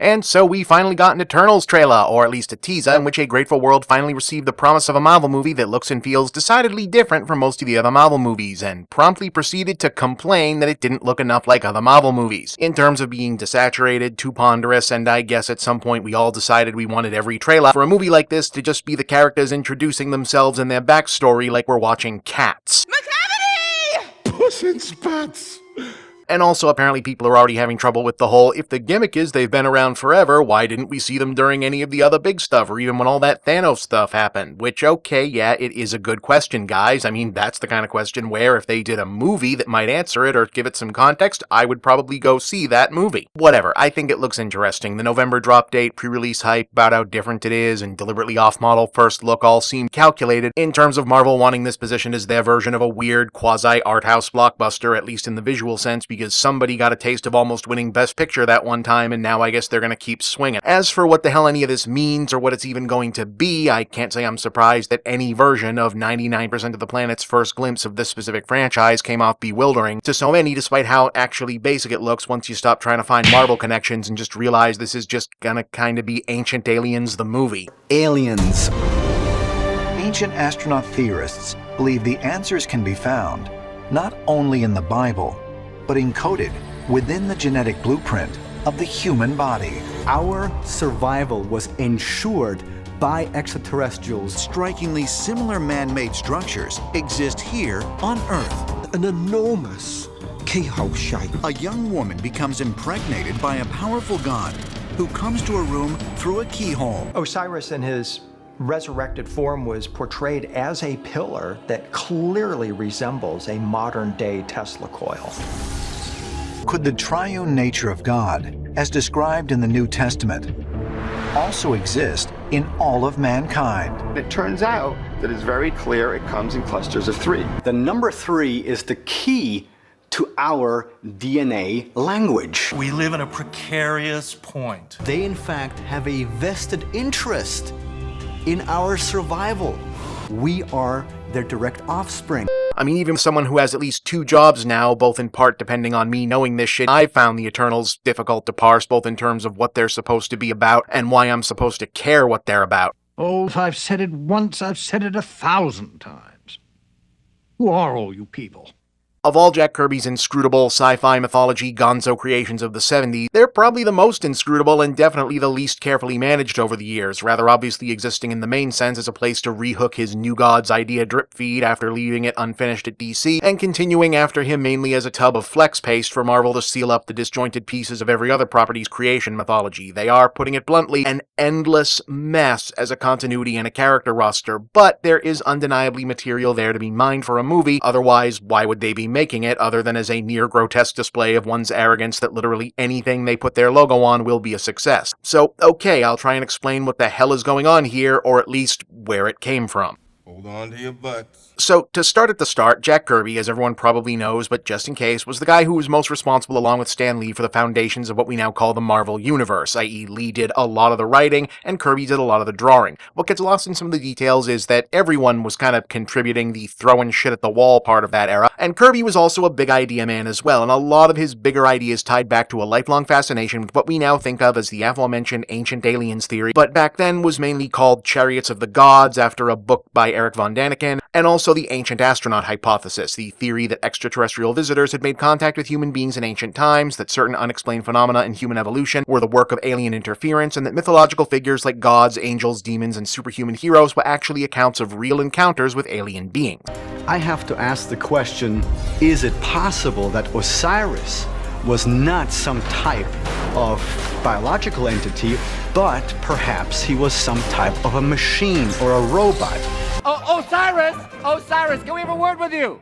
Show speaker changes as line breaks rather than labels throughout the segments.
And so we finally got an Eternals trailer, or at least a teaser, in which a grateful world finally received the promise of a Marvel movie that looks and feels decidedly different from most of the other Marvel movies, and promptly proceeded to complain that it didn't look enough like other Marvel movies, in terms of being desaturated, too ponderous, and I guess at some point we all decided we wanted every trailer for a movie like this to just be the characters introducing themselves and their backstory like we're watching Cats.
Puss in Spats!
And also, apparently people are already having trouble with the whole, if the gimmick is they've been around forever, why didn't we see them during any of the other big stuff, or even when all that Thanos stuff happened? Which, okay, yeah, it is a good question, guys. I mean, that's the kind of question where if they did a movie that might answer it or give it some context, I would probably go see that movie. Whatever, I think it looks interesting. The November drop date, pre-release hype about how different it is, and deliberately off-model first look all seem calculated in terms of Marvel wanting this positioned as their version of a weird quasi-art house blockbuster, at least in the visual sense, because somebody got a taste of almost winning Best Picture that one time, and now I guess they're gonna keep swinging. As for what the hell any of this means, or what it's even going to be, I can't say I'm surprised that any version of 99% of the planet's first glimpse of this specific franchise came off bewildering to so many, despite how actually basic it looks once you stop trying to find Marvel connections and just realize this is just gonna kinda be Ancient Aliens the movie.
Aliens. Ancient astronaut theorists believe the answers can be found not only in the Bible, but encoded within the genetic blueprint of the human body.
Our survival was ensured by extraterrestrials.
Strikingly similar man-made structures exist here on Earth.
An enormous keyhole shape.
A young woman becomes impregnated by a powerful god who comes to a room through a keyhole.
Osiris in his resurrected form was portrayed as a pillar that clearly resembles a modern-day Tesla coil.
Could the triune nature of God, as described in the New Testament, also exist in all of mankind?
It turns out that it's very clear it comes in clusters of 3.
The number 3 is the key to our DNA language.
We live in a precarious point.
They, in fact, have a vested interest in our survival. We are their direct offspring.
I mean, even someone who has at least 2 jobs now, both in part depending on me knowing this shit, I've found the Eternals difficult to parse, both in terms of what they're supposed to be about and why I'm supposed to care what they're about.
Oh, if I've said it once, I've said it 1,000 times. Who are all you people?
Of all Jack Kirby's inscrutable sci-fi mythology gonzo creations of the 70s, they're probably the most inscrutable and definitely the least carefully managed over the years, rather obviously existing in the main sense as a place to rehook his New Gods idea drip feed after leaving it unfinished at DC, and continuing after him mainly as a tub of flex paste for Marvel to seal up the disjointed pieces of every other property's creation mythology. They are, putting it bluntly, an endless mess as a continuity and a character roster, but there is undeniably material there to be mined for a movie, otherwise why would they be making it other than as a near-grotesque display of one's arrogance that literally anything they put their logo on will be a success. So, okay, I'll try and explain what the hell is going on here, or at least where it came from.
Hold on to your butts.
So, to start at the start, Jack Kirby, as everyone probably knows, but just in case, was the guy who was most responsible along with Stan Lee for the foundations of what we now call the Marvel Universe, i.e. Lee did a lot of the writing, and Kirby did a lot of the drawing. What gets lost in some of the details is that everyone was kind of contributing the throwing shit at the wall part of that era, and Kirby was also a big idea man as well, and a lot of his bigger ideas tied back to a lifelong fascination with what we now think of as the aforementioned Ancient Aliens theory, but back then was mainly called Chariots of the Gods after a book by Eric von Daniken, and also the Ancient Astronaut Hypothesis, the theory that extraterrestrial visitors had made contact with human beings in ancient times, that certain unexplained phenomena in human evolution were the work of alien interference, and that mythological figures like gods, angels, demons, and superhuman heroes were actually accounts of real encounters with alien beings.
I have to ask the question, is it possible that Osiris was not some type of biological entity, but perhaps he was some type of a machine or a robot?
Oh, Osiris! Osiris, can we have a word with you?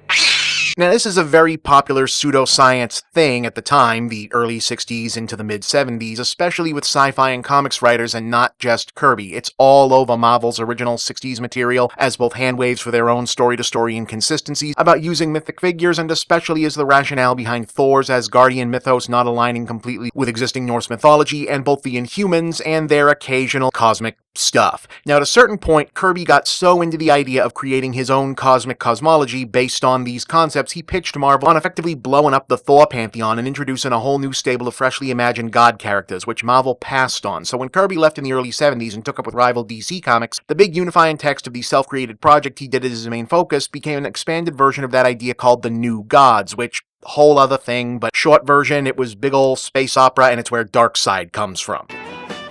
Now, this is a very popular pseudoscience thing at the time, the early 60s into the mid-70s, especially with sci-fi and comics writers and not just Kirby. It's all over Marvel's original 60s material as both handwaves for their own story-to-story inconsistencies about using mythic figures, and especially as the rationale behind Thor's Asgardian mythos not aligning completely with existing Norse mythology, and both the Inhumans and their occasional cosmic stuff. Now, at a certain point, Kirby got so into the idea of creating his own cosmic cosmology based on these concepts, he pitched Marvel on effectively blowing up the Thor pantheon and introducing a whole new stable of freshly imagined god characters, which Marvel passed on. So when Kirby left in the early 70s and took up with rival DC Comics, the big unifying text of the self-created project he did as his main focus became an expanded version of that idea called the New Gods, which whole other thing, but short version, it was big ol' space opera, and it's where Darkseid comes from.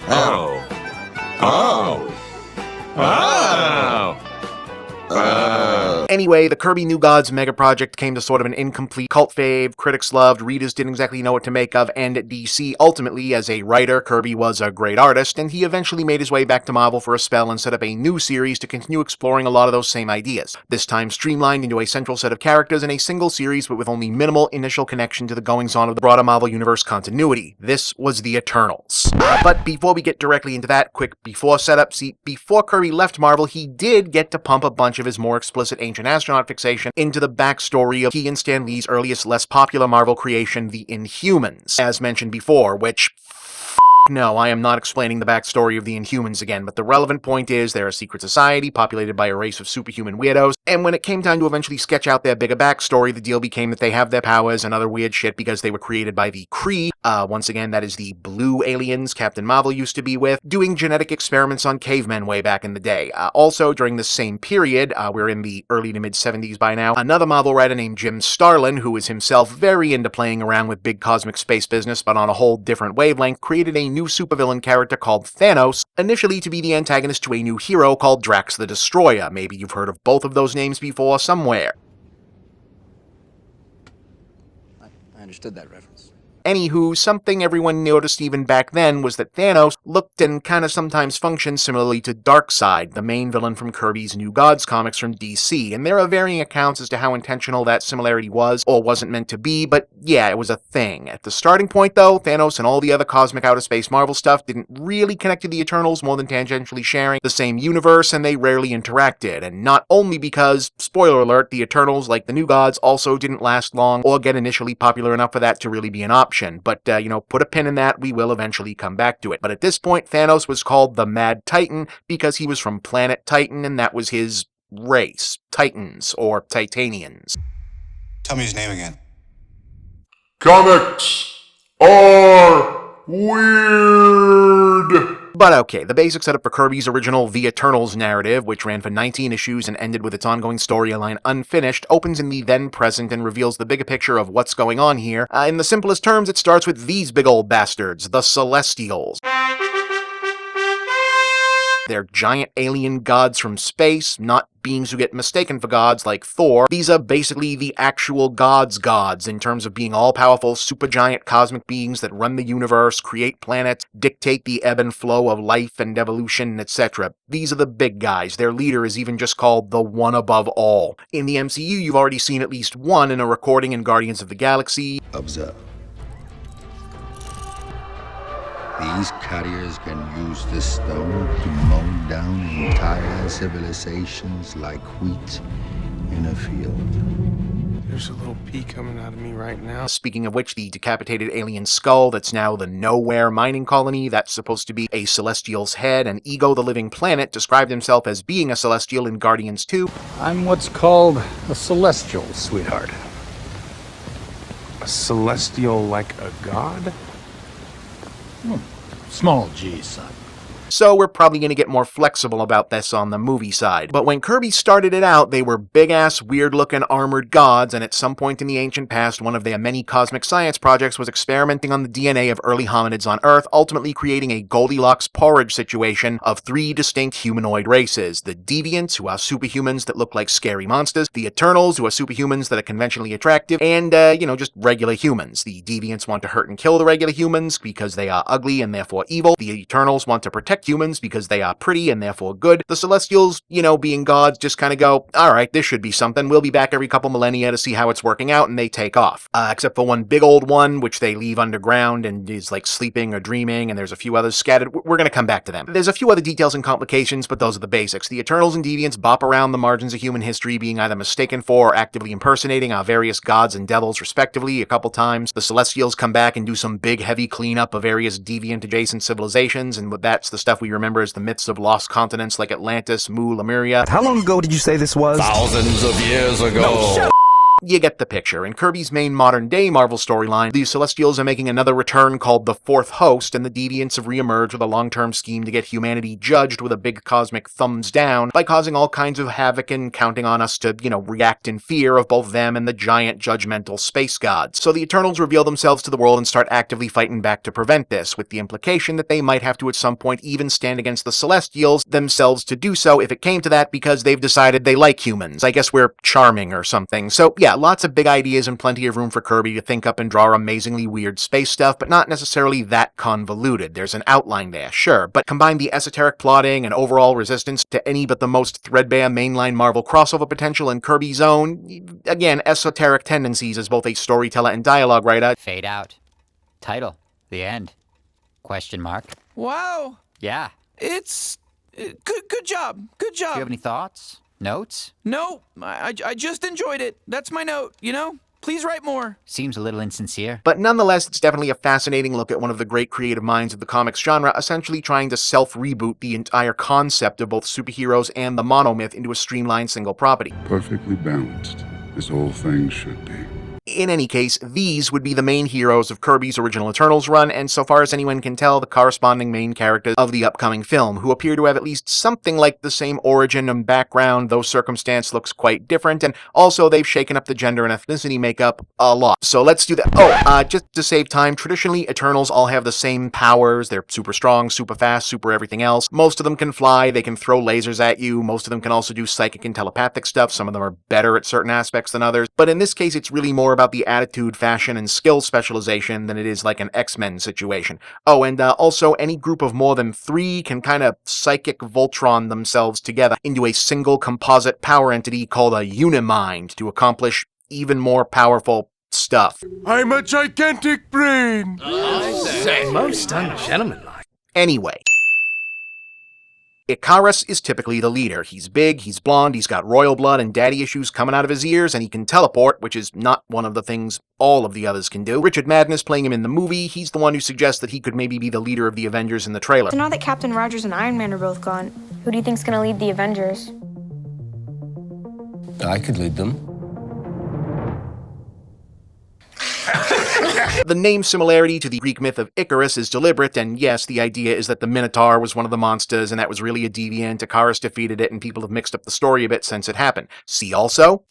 Oh. Oh. Oh.
Anyway, the Kirby New Gods mega project came to sort of an incomplete cult fave, critics loved, readers didn't exactly know what to make of, and at DC, ultimately, as a writer, Kirby was a great artist, and he eventually made his way back to Marvel for a spell and set up a new series to continue exploring a lot of those same ideas, this time streamlined into a central set of characters in a single series but with only minimal initial connection to the goings-on of the broader Marvel Universe continuity. This was the Eternals. But before we get directly into that, quick before setup, see, before Kirby left Marvel, he did get to pump a bunch of his more explicit ancient astronaut fixation into the backstory of he and Stan Lee's earliest, less popular Marvel creation, the Inhumans, as mentioned before, which... No, I am not explaining the backstory of the Inhumans again, but the relevant point is they're a secret society populated by a race of superhuman weirdos, and when it came time to eventually sketch out their bigger backstory, the deal became that they have their powers and other weird shit because they were created by the Kree, once again, that is the blue aliens Captain Marvel used to be with, doing genetic experiments on cavemen way back in the day. Also, during this same period, we're in the early to mid-70s by now, another Marvel writer named Jim Starlin, who is himself very into playing around with big cosmic space business but on a whole different wavelength, created a new supervillain character called Thanos, initially to be the antagonist to a new hero called Drax the Destroyer. Maybe you've heard of both of those names before somewhere.
I understood that reference.
Anywho, something everyone noticed even back then was that Thanos looked and kinda sometimes functioned similarly to Darkseid, the main villain from Kirby's New Gods comics from DC, and there are varying accounts as to how intentional that similarity was or wasn't meant to be, but yeah, it was a thing. At the starting point though, Thanos and all the other cosmic outer space Marvel stuff didn't really connect to the Eternals more than tangentially sharing the same universe, and they rarely interacted, and not only because, spoiler alert, the Eternals, like the New Gods, also didn't last long or get initially popular enough for that to really be an option. But, put a pin in that, we will eventually come back to it. But at this point, Thanos was called the Mad Titan because he was from planet Titan, and that was his race. Titans, or Titanians.
Tell me his name again.
Comics are weird.
But okay, the basic setup for Kirby's original The Eternals narrative, which ran for 19 issues and ended with its ongoing storyline unfinished, opens in the then present and reveals the bigger picture of what's going on here. In the simplest terms, it starts with these big old bastards, the Celestials. They're giant alien gods from space, not beings who get mistaken for gods like Thor. These are basically the actual gods in terms of being all-powerful, supergiant cosmic beings that run the universe, create planets, dictate the ebb and flow of life and evolution, etc. These are the big guys. Their leader is even just called the One Above All. In the MCU, you've already seen at least one in a recording in Guardians of the Galaxy.
Observe. These carriers can use this stone to mow down entire civilizations like wheat in a field.
There's a little pea coming out of me right now.
Speaking of which, the decapitated alien skull that's now the Nowhere mining colony, that's supposed to be a Celestial's head, and Ego the Living Planet described himself as being a Celestial in Guardians 2.
I'm what's called a celestial, sweetheart.
A celestial like a god?
Small G, son.
So we're probably going to get more flexible about this on the movie side. But when Kirby started it out, they were big-ass, weird-looking armored gods, and at some point in the ancient past, one of their many cosmic science projects was experimenting on the DNA of early hominids on Earth, ultimately creating a Goldilocks porridge situation of three distinct humanoid races. The Deviants, who are superhumans that look like scary monsters, the Eternals, who are superhumans that are conventionally attractive, and, just regular humans. The Deviants want to hurt and kill the regular humans because they are ugly and therefore evil. The Eternals want to protect humans because they are pretty and therefore good. The Celestials, being gods, just kind of go, alright, this should be something. We'll be back every couple millennia to see how it's working out, and they take off. Except for one big old one, which they leave underground and is like sleeping or dreaming, and there's a few others scattered. We're going to come back to them. There's a few other details and complications, but those are the basics. The Eternals and Deviants bop around the margins of human history, being either mistaken for or actively impersonating our various gods and devils, respectively, a couple times. The Celestials come back and do some big, heavy cleanup of various deviant-adjacent civilizations, and that's the stuff we remember as the myths of lost continents like Atlantis, Mu, Lemuria.
How long ago did you say this was?
Thousands of years ago.
No, shut up. You get the picture. In Kirby's main modern-day Marvel storyline, the Celestials are making another return called the Fourth Host, and the Deviants have re-emerged with a long-term scheme to get humanity judged with a big cosmic thumbs down by causing all kinds of havoc and counting on us to, react in fear of both them and the giant judgmental space gods. So the Eternals reveal themselves to the world and start actively fighting back to prevent this, with the implication that they might have to at some point even stand against the Celestials themselves to do so if it came to that because they've decided they like humans. I guess we're charming or something. So yeah, lots of big ideas and plenty of room for Kirby to think up and draw amazingly weird space stuff, but not necessarily that convoluted. There's an outline there, sure, but combine the esoteric plotting and overall resistance to any but the most threadbare mainline Marvel crossover potential in Kirby's own, again, esoteric tendencies as both a storyteller and dialogue writer.
Fade out. Title. The end. Question mark.
Wow.
Yeah.
It's... Good job. Good job.
Do you have any thoughts? Notes?
No, I just enjoyed it. That's my note, Please write more.
Seems a little insincere.
But nonetheless, it's definitely a fascinating look at one of the great creative minds of the comics genre, essentially trying to self-reboot the entire concept of both superheroes and the monomyth into a streamlined single property.
Perfectly balanced, as all things should be.
In any case, these would be the main heroes of Kirby's original Eternals run, and so far as anyone can tell, the corresponding main characters of the upcoming film, who appear to have at least something like the same origin and background, though circumstance looks quite different, and also they've shaken up the gender and ethnicity makeup a lot. So let's do that. Just to save time, traditionally, Eternals all have the same powers. They're super strong, super fast, super everything else. Most of them can fly, they can throw lasers at you, most of them can also do psychic and telepathic stuff, some of them are better at certain aspects than others, but in this case it's really more about the attitude, fashion, and skill specialization than it is like an X-Men situation. Oh, and also any group of more than 3 can kind of psychic Voltron themselves together into a single composite power entity called a Unimind to accomplish even more powerful stuff.
I'm a gigantic brain!
Most ungentlemanlike.
Anyway. Ikaris is typically the leader. He's big, he's blonde, he's got royal blood and daddy issues coming out of his ears, and he can teleport, which is not one of the things all of the others can do. Richard Madden is playing him in the movie. He's the one who suggests that he could maybe be the leader of the Avengers in the trailer.
So now that Captain Rogers and Iron Man are both gone, who do you think's gonna lead the Avengers?
I could lead them.
The name similarity to the Greek myth of Icarus is deliberate, and yes, the idea is that the Minotaur was one of the monsters, and that was really a deviant. Ikaris defeated it, and people have mixed up the story a bit since it happened. See also?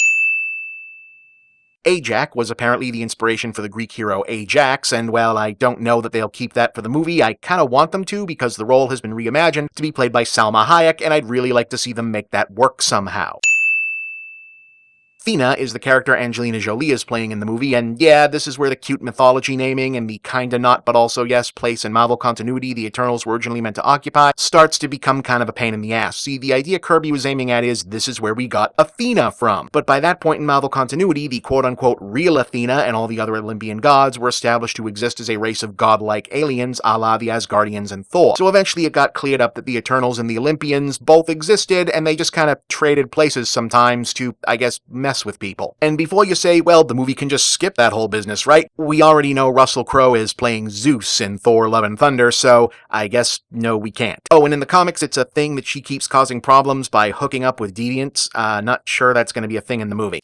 Ajax was apparently the inspiration for the Greek hero Ajax, and while I don't know that they'll keep that for the movie, I kinda want them to because the role has been reimagined to be played by Salma Hayek, and I'd really like to see them make that work somehow. Athena is the character Angelina Jolie is playing in the movie, and yeah, this is where the cute mythology naming and the kinda not but also yes place in Marvel continuity the Eternals were originally meant to occupy starts to become kind of a pain in the ass. See, the idea Kirby was aiming at is this is where we got Athena from. But by that point in Marvel continuity, the quote-unquote real Athena and all the other Olympian gods were established to exist as a race of godlike aliens a la the Asgardians and Thor. So eventually it got cleared up that the Eternals and the Olympians both existed, and they just kind of traded places sometimes to, I guess, mess with people. And before you say, well, the movie can just skip that whole business, right? We already know Russell Crowe is playing Zeus in Thor: Love and Thunder, so I guess no, we can't. Oh, and in the comics, it's a thing that she keeps causing problems by hooking up with deviants. Not sure that's going to be a thing in the movie.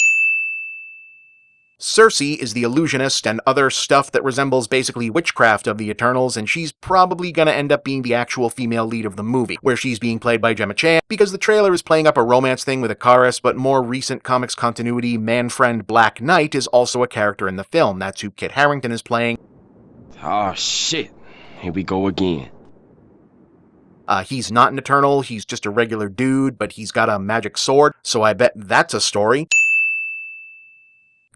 Circe is the illusionist and other stuff that resembles basically witchcraft of the Eternals, and she's probably gonna end up being the actual female lead of the movie, where she's being played by Gemma Chan, because the trailer is playing up a romance thing with Ikaris, but more recent comics continuity man-friend Black Knight is also a character in the film. That's who Kit Harington is playing.
Oh shit, here we go again.
He's not an Eternal, he's just a regular dude, but he's got a magic sword, so I bet that's a story.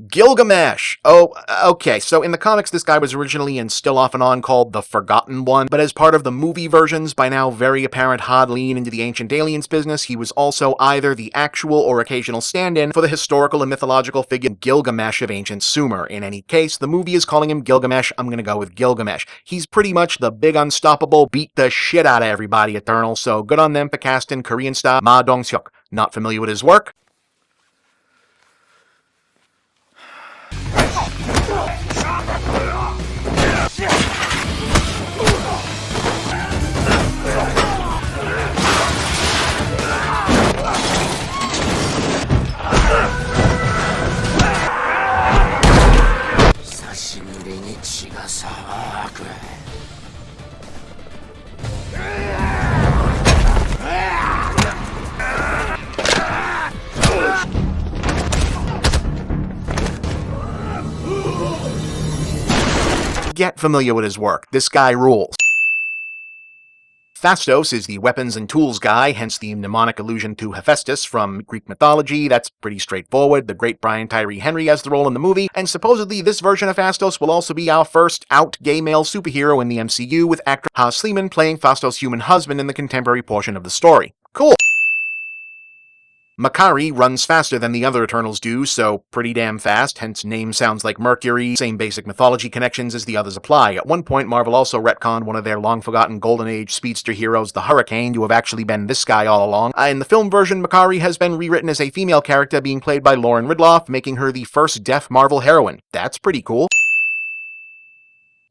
Gilgamesh! Oh, okay, so in the comics this guy was originally and still off and on called the Forgotten One, but as part of the movie versions, by now very apparent hard lean into the ancient aliens business, he was also either the actual or occasional stand-in for the historical and mythological figure Gilgamesh of ancient Sumer. In any case, the movie is calling him Gilgamesh, I'm gonna go with Gilgamesh. He's pretty much the big unstoppable, beat the shit out of everybody Eternal, so good on them for casting Korean star Ma Dong-seok. Not familiar with his work? get familiar with his work. This guy rules. Phastos is the weapons and tools guy, hence the mnemonic allusion to Hephaestus from Greek mythology. That's pretty straightforward. The great Brian Tyree Henry has the role in the movie, and supposedly this version of Phastos will also be our first out gay male superhero in the MCU, with actor Haas Sleeman playing Phastos' human husband in the contemporary portion of the story. Cool! Makari runs faster than the other Eternals do, so pretty damn fast, hence name sounds like Mercury, same basic mythology connections as the others apply. At one point, Marvel also retconned one of their long-forgotten Golden Age speedster heroes, the Hurricane, to have actually been this guy all along. In the film version, Makari has been rewritten as a female character being played by Lauren Ridloff, making her the first deaf Marvel heroine. That's pretty cool.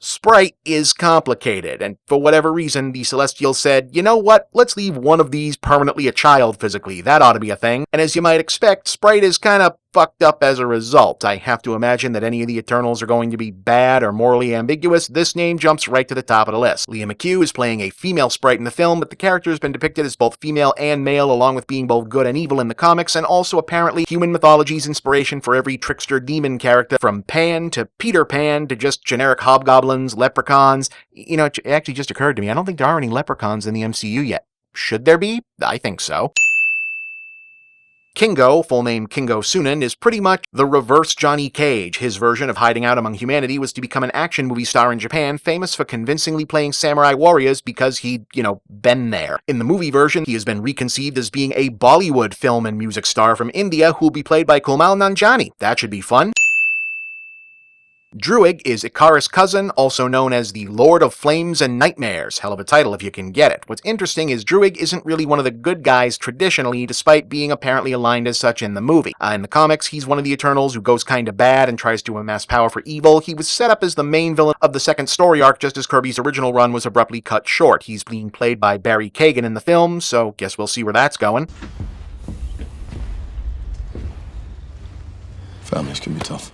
Sprite is complicated, and for whatever reason, the Celestials said, you know what, let's leave one of these permanently a child physically, that ought to be a thing. And as you might expect, Sprite is kinda fucked up as a result. I have to imagine that any of the Eternals are going to be bad or morally ambiguous. This name jumps right to the top of the list. Leah McHugh is playing a female Sprite in the film, but the character has been depicted as both female and male, along with being both good and evil in the comics, and also apparently human mythology's inspiration for every trickster demon character, from Pan to Peter Pan to just generic hobgoblins, leprechauns. You know, it actually just occurred to me, I don't think there are any leprechauns in the MCU yet. Should there be? I think so. Kingo, full name Kingo Sunan, is pretty much the reverse Johnny Cage. His version of hiding out among humanity was to become an action movie star in Japan, famous for convincingly playing samurai warriors because he'd, been there. In the movie version, he has been reconceived as being a Bollywood film and music star from India who will be played by Kumail Nanjiani. That should be fun. Druig is Icarus' cousin, also known as the Lord of Flames and Nightmares. Hell of a title if you can get it. What's interesting is Druig isn't really one of the good guys traditionally, despite being apparently aligned as such in the movie. In the comics, he's one of the Eternals who goes kinda bad and tries to amass power for evil. He was set up as the main villain of the second story arc just as Kirby's original run was abruptly cut short. He's being played by Barry Kagan in the film, so guess we'll see where that's going.
Families can be tough.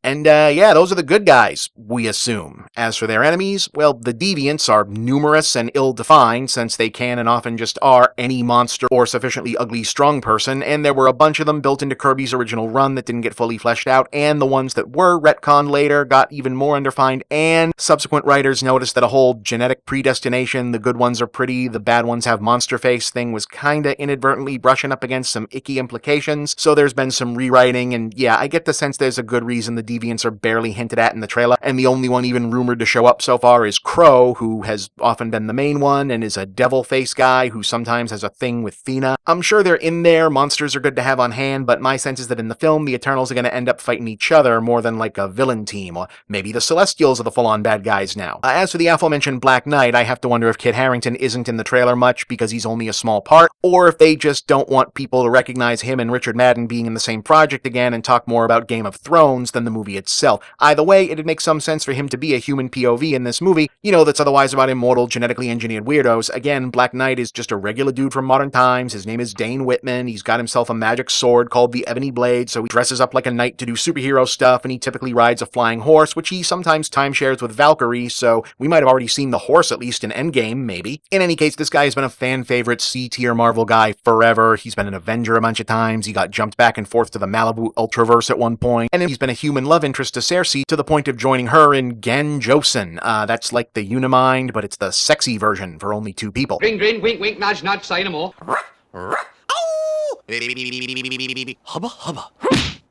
And yeah, those are the good guys, we assume. As for their enemies, well, the deviants are numerous and ill-defined, since they can and often just are any monster or sufficiently ugly strong person, and there were a bunch of them built into Kirby's original run that didn't get fully fleshed out, and the ones that were retconned later got even more undefined, and subsequent writers noticed that a whole genetic predestination, the good ones are pretty, the bad ones have monster face thing was kinda inadvertently brushing up against some icky implications, so there's been some rewriting, and yeah, I get the sense there's a good reason the deviants are barely hinted at in the trailer, and the only one even rumored to show up so far is Crow, who has often been the main one and is a devil face guy who sometimes has a thing with Thena. I'm sure they're in there, monsters are good to have on hand, but my sense is that in the film, the Eternals are going to end up fighting each other more than like a villain team, or maybe the Celestials are the full-on bad guys now. As for the aforementioned Black Knight, I have to wonder if Kit Harington isn't in the trailer much because he's only a small part, or if they just don't want people to recognize him and Richard Madden being in the same project again and talk more about Game of Thrones than the movie itself. Either way, it'd make some sense for him to be a human POV in this movie, that's otherwise about immortal, genetically engineered weirdos. Again, Black Knight is just a regular dude from modern times. His name is Dane Whitman. He's got himself a magic sword called the Ebony Blade, so he dresses up like a knight to do superhero stuff, and he typically rides a flying horse, which he sometimes timeshares with Valkyrie, so we might have already seen the horse at least in Endgame, maybe. In any case, this guy has been a fan favorite C-tier Marvel guy forever. He's been an Avenger a bunch of times. He got jumped back and forth to the Malibu Ultraverse at one point, and he's been a human love interest to Cersei to the point of joining her in Gan Josin. That's like the Unimind, but it's the sexy version for only 2 people.
Grin, grin, wink, wink, nudge, nudge, say no more.
Hubba, hubba.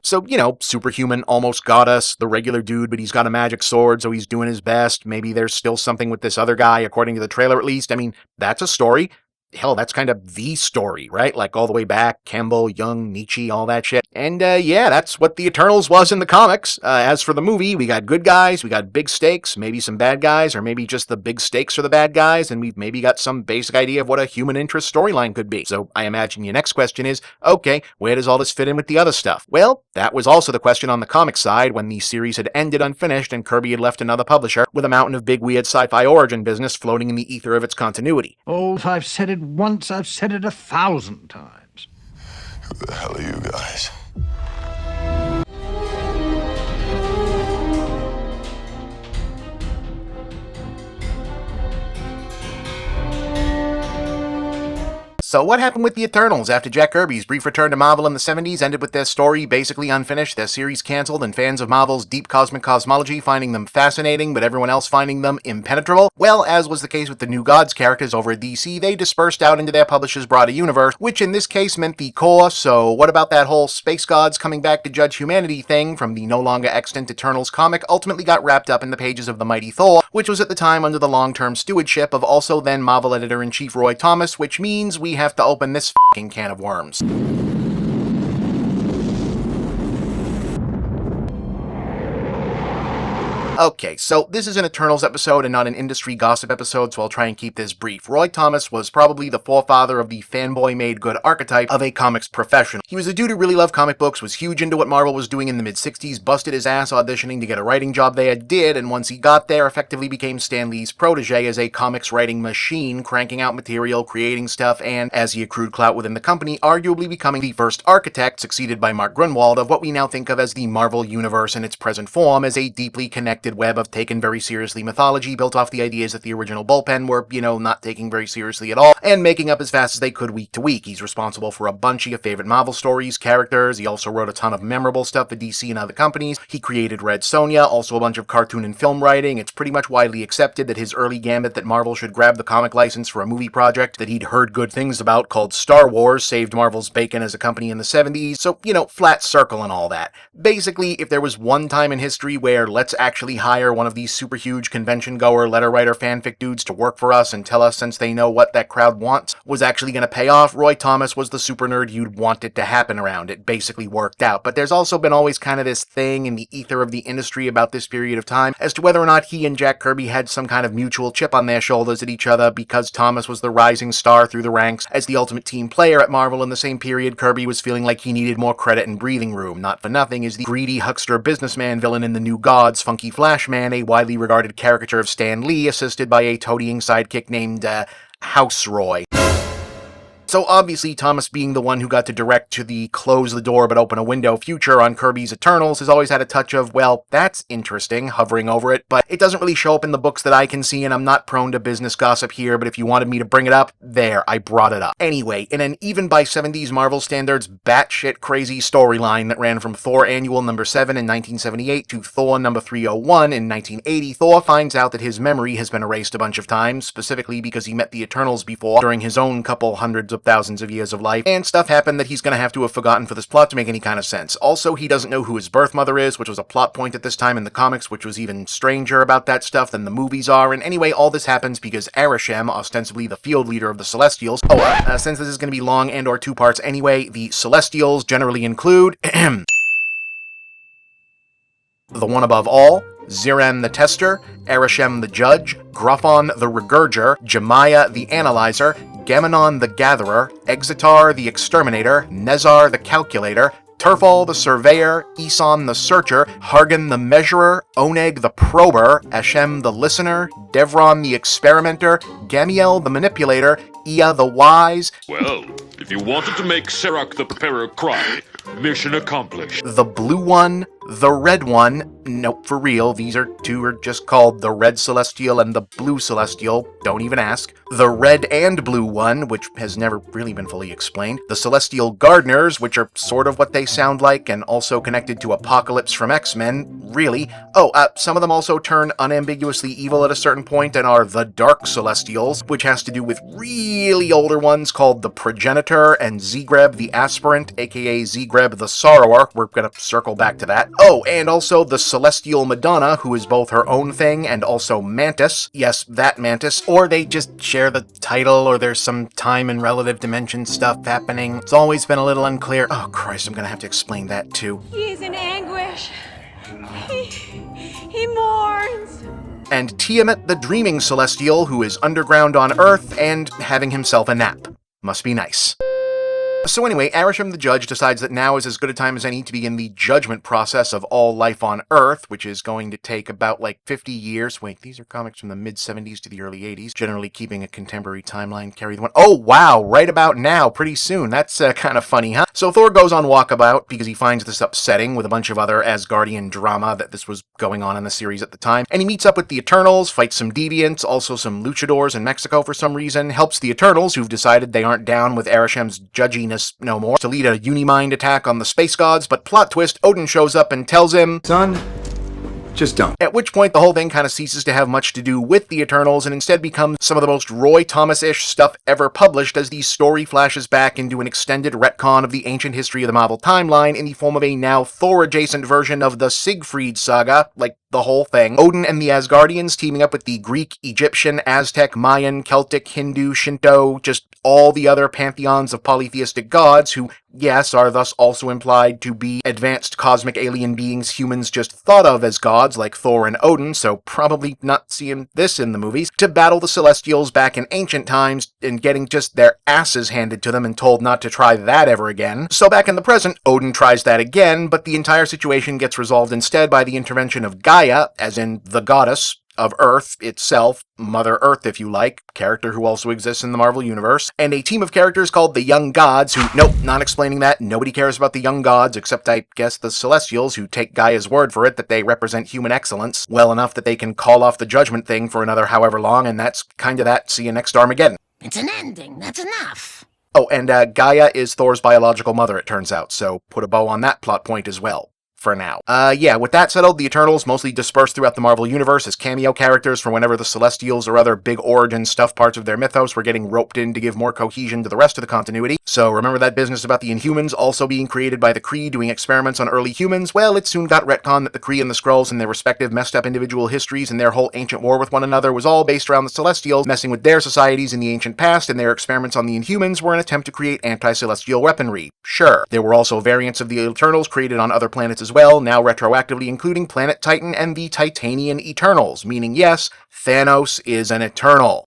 So, superhuman, almost goddess, the regular dude, but he's got a magic sword, so he's doing his best. Maybe there's still something with this other guy, according to the trailer at least. I mean, that's a story. Hell, that's kind of the story, right? Like all the way back, Campbell, Young, Nietzsche, all that shit. And yeah, that's what the Eternals was in the comics. As for the movie, we got good guys, we got big stakes, maybe some bad guys, or maybe just the big stakes are the bad guys, and we've maybe got some basic idea of what a human interest storyline could be. So I imagine your next question is, okay, where does all this fit in with the other stuff? Well, that was also the question on the comic side when the series had ended unfinished and Kirby had left another publisher with a mountain of big weird sci-fi origin business floating in the ether of its continuity.
Oh, if I've said it once, I've said it 1,000 times.
Who the hell are you guys?
So what happened with the Eternals after Jack Kirby's brief return to Marvel in the 70s ended with their story basically unfinished, their series cancelled, and fans of Marvel's deep cosmic cosmology finding them fascinating, but everyone else finding them impenetrable? Well, as was the case with the New Gods characters over at DC, they dispersed out into their publisher's broader universe, which in this case meant the core. So what about that whole space gods coming back to judge humanity thing from the no longer extant Eternals comic ultimately got wrapped up in the pages of the Mighty Thor, which was at the time under the long-term stewardship of also then Marvel editor-in-chief Roy Thomas, which means we have to open this f***ing can of worms. Okay, so this is an Eternals episode and not an industry gossip episode, so I'll try and keep this brief. Roy Thomas was probably the forefather of the fanboy-made-good archetype of a comics professional. He was a dude who really loved comic books, was huge into what Marvel was doing in the mid-60s, busted his ass auditioning to get a writing job there, did, and once he got there, effectively became Stan Lee's protege as a comics writing machine, cranking out material, creating stuff, and, as he accrued clout within the company, arguably becoming the first architect, succeeded by Mark Grunwald, of what we now think of as the Marvel Universe in its present form, as a deeply connected web of taken very seriously mythology built off the ideas that the original Bullpen were, not taking very seriously at all, and making up as fast as they could week to week. He's responsible for a bunch of your favorite Marvel stories, characters. He also wrote a ton of memorable stuff for DC and other companies. He created Red Sonja, also a bunch of cartoon and film writing. It's pretty much widely accepted that his early gambit that Marvel should grab the comic license for a movie project that he'd heard good things about called Star Wars saved Marvel's bacon as a company in the 70s, so, flat circle and all that. Basically, if there was one time in history where let's actually hire one of these super huge convention-goer, letter-writer fanfic dudes to work for us and tell us since they know what that crowd wants was actually going to pay off, Roy Thomas was the super nerd you'd want it to happen around. It basically worked out. But there's also been always kind of this thing in the ether of the industry about this period of time as to whether or not he and Jack Kirby had some kind of mutual chip on their shoulders at each other because Thomas was the rising star through the ranks as the ultimate team player at Marvel in the same period. Kirby was feeling like he needed more credit and breathing room. Not for nothing is the greedy huckster businessman villain in the New Gods, Funky Flashman, a widely regarded caricature of Stan Lee, assisted by a toadying sidekick named, House Roy. So obviously, Thomas being the one who got to direct to the close the door but open a window future on Kirby's Eternals has always had a touch of, well, that's interesting, hovering over it, but it doesn't really show up in the books that I can see, and I'm not prone to business gossip here, but if you wanted me to bring it up, there, I brought it up. Anyway, in an even by 70s Marvel standards, batshit crazy storyline that ran from Thor Annual number 7 in 1978 to Thor number 301 in 1980, Thor finds out that his memory has been erased a bunch of times, specifically because he met the Eternals before during his own couple hundreds of thousands of years of life, and stuff happened that he's going to have to have forgotten for this plot to make any kind of sense. Also, he doesn't know who his birth mother is, which was a plot point at this time in the comics, which was even stranger about that stuff than the movies are, and anyway, all this happens because Arishem, ostensibly the field leader of the Celestials, since this is going to be long and or two parts anyway, the Celestials generally include the One Above All, Ziran the Tester, Arishem the Judge, Gruffon the Regurger, Jemiah the Analyzer, Gamenon the Gatherer, Exitar the Exterminator, Nezar the Calculator, Turfal the Surveyor, Eson the Searcher, Hargan the Measurer, Oneg the Prober, Ashem the Listener, Devron the Experimenter, Gamiel the Manipulator, Ea the Wise.
Well, if you wanted to make Serac the Preparer cry, mission accomplished.
The Blue One, the Red One. Nope, for real, these two are just called the Red Celestial and the Blue Celestial. Don't even ask. The Red and Blue One, which has never really been fully explained. The Celestial Gardeners, which are sort of what they sound like, and also connected to Apocalypse from X-Men. Really? Some of them also turn unambiguously evil at a certain point and are the Dark Celestials, which has to do with really older ones called the Progenitor and Zegreb the Aspirant, aka Zegreb the Sorrower. We're gonna circle back to that. Oh, and also the Celestial Madonna, who is both her own thing and also Mantis. Yes, that Mantis. Or they just share the title, or there's some time and relative dimension stuff happening. It's always been a little unclear. Oh, Christ, I'm gonna have to explain that too.
He is in anguish. He mourns.
And Tiamat the Dreaming Celestial, who is underground on Earth and having himself a nap. Must be nice. So anyway, Arishem the Judge decides that now is as good a time as any to begin the judgment process of all life on Earth, which is going to take about 50 years. Wait, these are comics from the mid-70s to the early 80s, generally keeping a contemporary timeline carry the one. Oh, wow, right about now, pretty soon. That's kind of funny, huh? So Thor goes on walkabout because he finds this upsetting with a bunch of other Asgardian drama that this was going on in the series at the time, and he meets up with the Eternals, fights some deviants, also some luchadors in Mexico for some reason, helps the Eternals, who've decided they aren't down with Arishem's judginess no more, to lead a Unimind attack on the space gods, but plot twist, Odin shows up and tells him,
"Son, just don't."
At which point the whole thing kind of ceases to have much to do with the Eternals and instead becomes some of the most Roy Thomas-ish stuff ever published as the story flashes back into an extended retcon of the ancient history of the Marvel timeline in the form of a now Thor-adjacent version of the Siegfried saga, like the whole thing. Odin and the Asgardians teaming up with the Greek, Egyptian, Aztec, Mayan, Celtic, Hindu, Shinto, just all the other pantheons of polytheistic gods who, yes, are thus also implied to be advanced cosmic alien beings humans just thought of as gods like Thor and Odin, so probably not seeing this in the movies, to battle the Celestials back in ancient times and getting just their asses handed to them and told not to try that ever again. So back in the present, Odin tries that again, but the entire situation gets resolved instead by the intervention of Gaia, as in the goddess of Earth itself, Mother Earth if you like, character who also exists in the Marvel Universe, and a team of characters called the Young Gods who, nope, not explaining that, nobody cares about the Young Gods except I guess the Celestials who take Gaia's word for it that they represent human excellence well enough that they can call off the judgment thing for another however long, and that's kinda that, see you next Armageddon.
It's an ending, that's enough.
Oh, and Gaia is Thor's biological mother it turns out, so put a bow on that plot point as well. For now. Yeah, with that settled, the Eternals, mostly dispersed throughout the Marvel Universe as cameo characters for whenever the Celestials or other big origin stuff parts of their mythos were getting roped in to give more cohesion to the rest of the continuity. So remember that business about the Inhumans also being created by the Kree doing experiments on early humans? Well, it soon got retconned that the Kree and the Skrulls and their respective messed up individual histories and their whole ancient war with one another was all based around the Celestials messing with their societies in the ancient past, and their experiments on the Inhumans were an attempt to create anti-celestial weaponry. Sure. There were also variants of the Eternals created on other planets as well, now retroactively including Planet Titan and the Titanian Eternals, meaning yes, Thanos is an Eternal.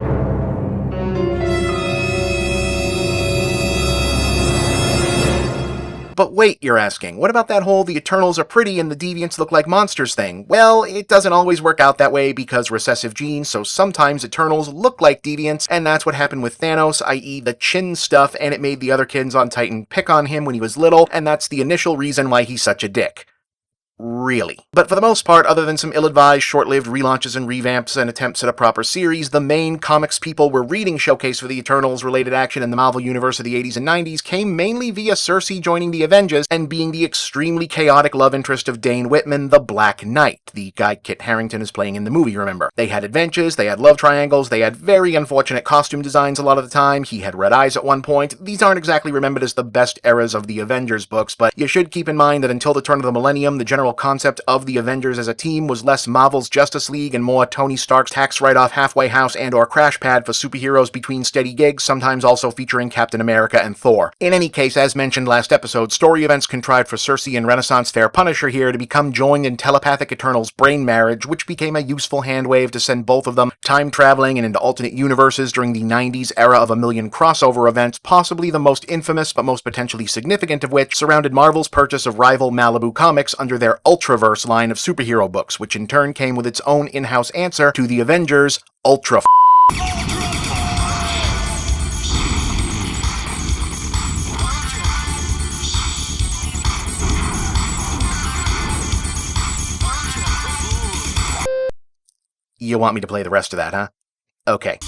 But wait, you're asking, what about that whole the Eternals are pretty and the Deviants look like monsters thing? Well, it doesn't always work out that way because recessive genes, so sometimes Eternals look like Deviants, and that's what happened with Thanos, i.e. the chin stuff, and it made the other kids on Titan pick on him when he was little, and that's the initial reason why he's such a dick. Really. But for the most part, other than some ill-advised, short-lived relaunches and revamps and attempts at a proper series, the main comics people were reading showcase for the Eternals-related action in the Marvel Universe of the 80s and 90s came mainly via Cersei joining the Avengers and being the extremely chaotic love interest of Dane Whitman, the Black Knight, the guy Kit Harington is playing in the movie, remember. They had adventures, they had love triangles, they had very unfortunate costume designs a lot of the time, he had red eyes at one point. These aren't exactly remembered as the best eras of the Avengers books, but you should keep in mind that until the turn of the millennium, the general concept of the Avengers as a team was less Marvel's Justice League and more Tony Stark's tax write-off halfway house and or crash pad for superheroes between steady gigs, sometimes also featuring Captain America and Thor. In any case, as mentioned last episode, story events contrived for Cersei and Renaissance fair Punisher here to become joined in telepathic Eternals' brain marriage, which became a useful handwave to send both of them time-traveling and into alternate universes during the 90s era of a million crossover events, possibly the most infamous but most potentially significant of which surrounded Marvel's purchase of rival Malibu Comics under their Ultraverse line of superhero books, which in turn came with its own in-house answer to the Avengers' Ultra You want me to play the rest of that, huh? Okay.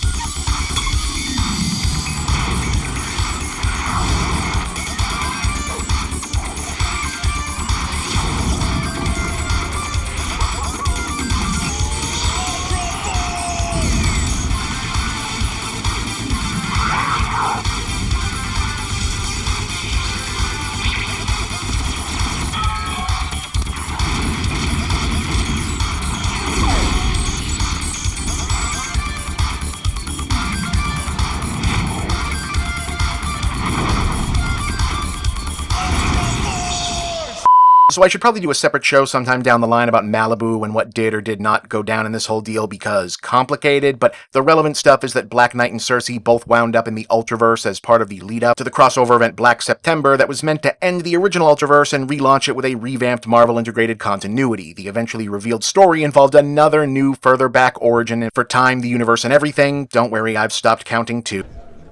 So I should probably do a separate show sometime down the line about Malibu and what did or did not go down in this whole deal because complicated, but the relevant stuff is that Black Knight and Cersei both wound up in the Ultraverse as part of the lead-up to the crossover event Black September that was meant to end the original Ultraverse and relaunch it with a revamped Marvel integrated continuity. The eventually revealed story involved another new, further back origin, and for time, the universe, and everything, don't worry, I've stopped counting too.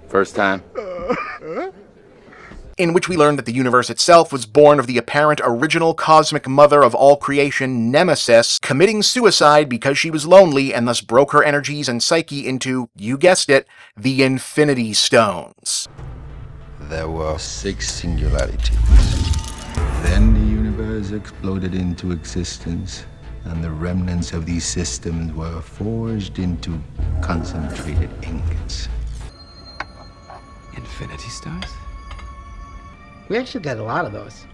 First time.
in which we learned that the universe itself was born of the apparent original cosmic mother of all creation, Nemesis, committing suicide because she was lonely and thus broke her energies and psyche into, you guessed it, the Infinity Stones.
There were 6 singularities. Then the universe exploded into existence, and the remnants of these systems were forged into concentrated ingots.
Infinity Stones?
We actually got a lot of those.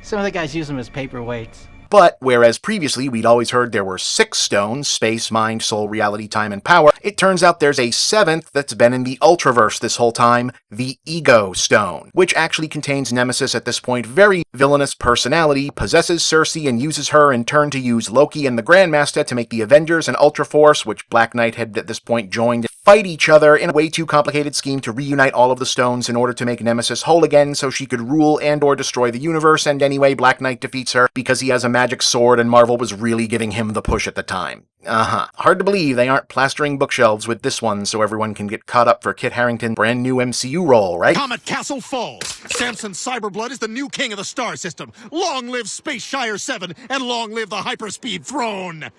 Some of the guys use them as paperweights.
But, whereas previously we'd always heard there were 6 stones, space, mind, soul, reality, time, and power, it turns out there's a 7th that's been in the Ultraverse this whole time, the Ego Stone, which actually contains Nemesis at this point very villainous personality, possesses Cersei and uses her in turn to use Loki and the Grandmaster to make the Avengers and Ultraforce, which Black Knight had at this point joined, fight each other in a way too complicated scheme to reunite all of the stones in order to make Nemesis whole again so she could rule and or destroy the universe, and anyway, Black Knight defeats her because he has a magic sword and Marvel was really giving him the push at the time. Hard to believe they aren't plastering bookshelves with this one so everyone can get caught up for Kit Harington's brand new MCU role, right?
Comet Castle falls. Samson Cyberblood is the new king of the star system. Long live Space Shire 7 and long live the hyperspeed throne.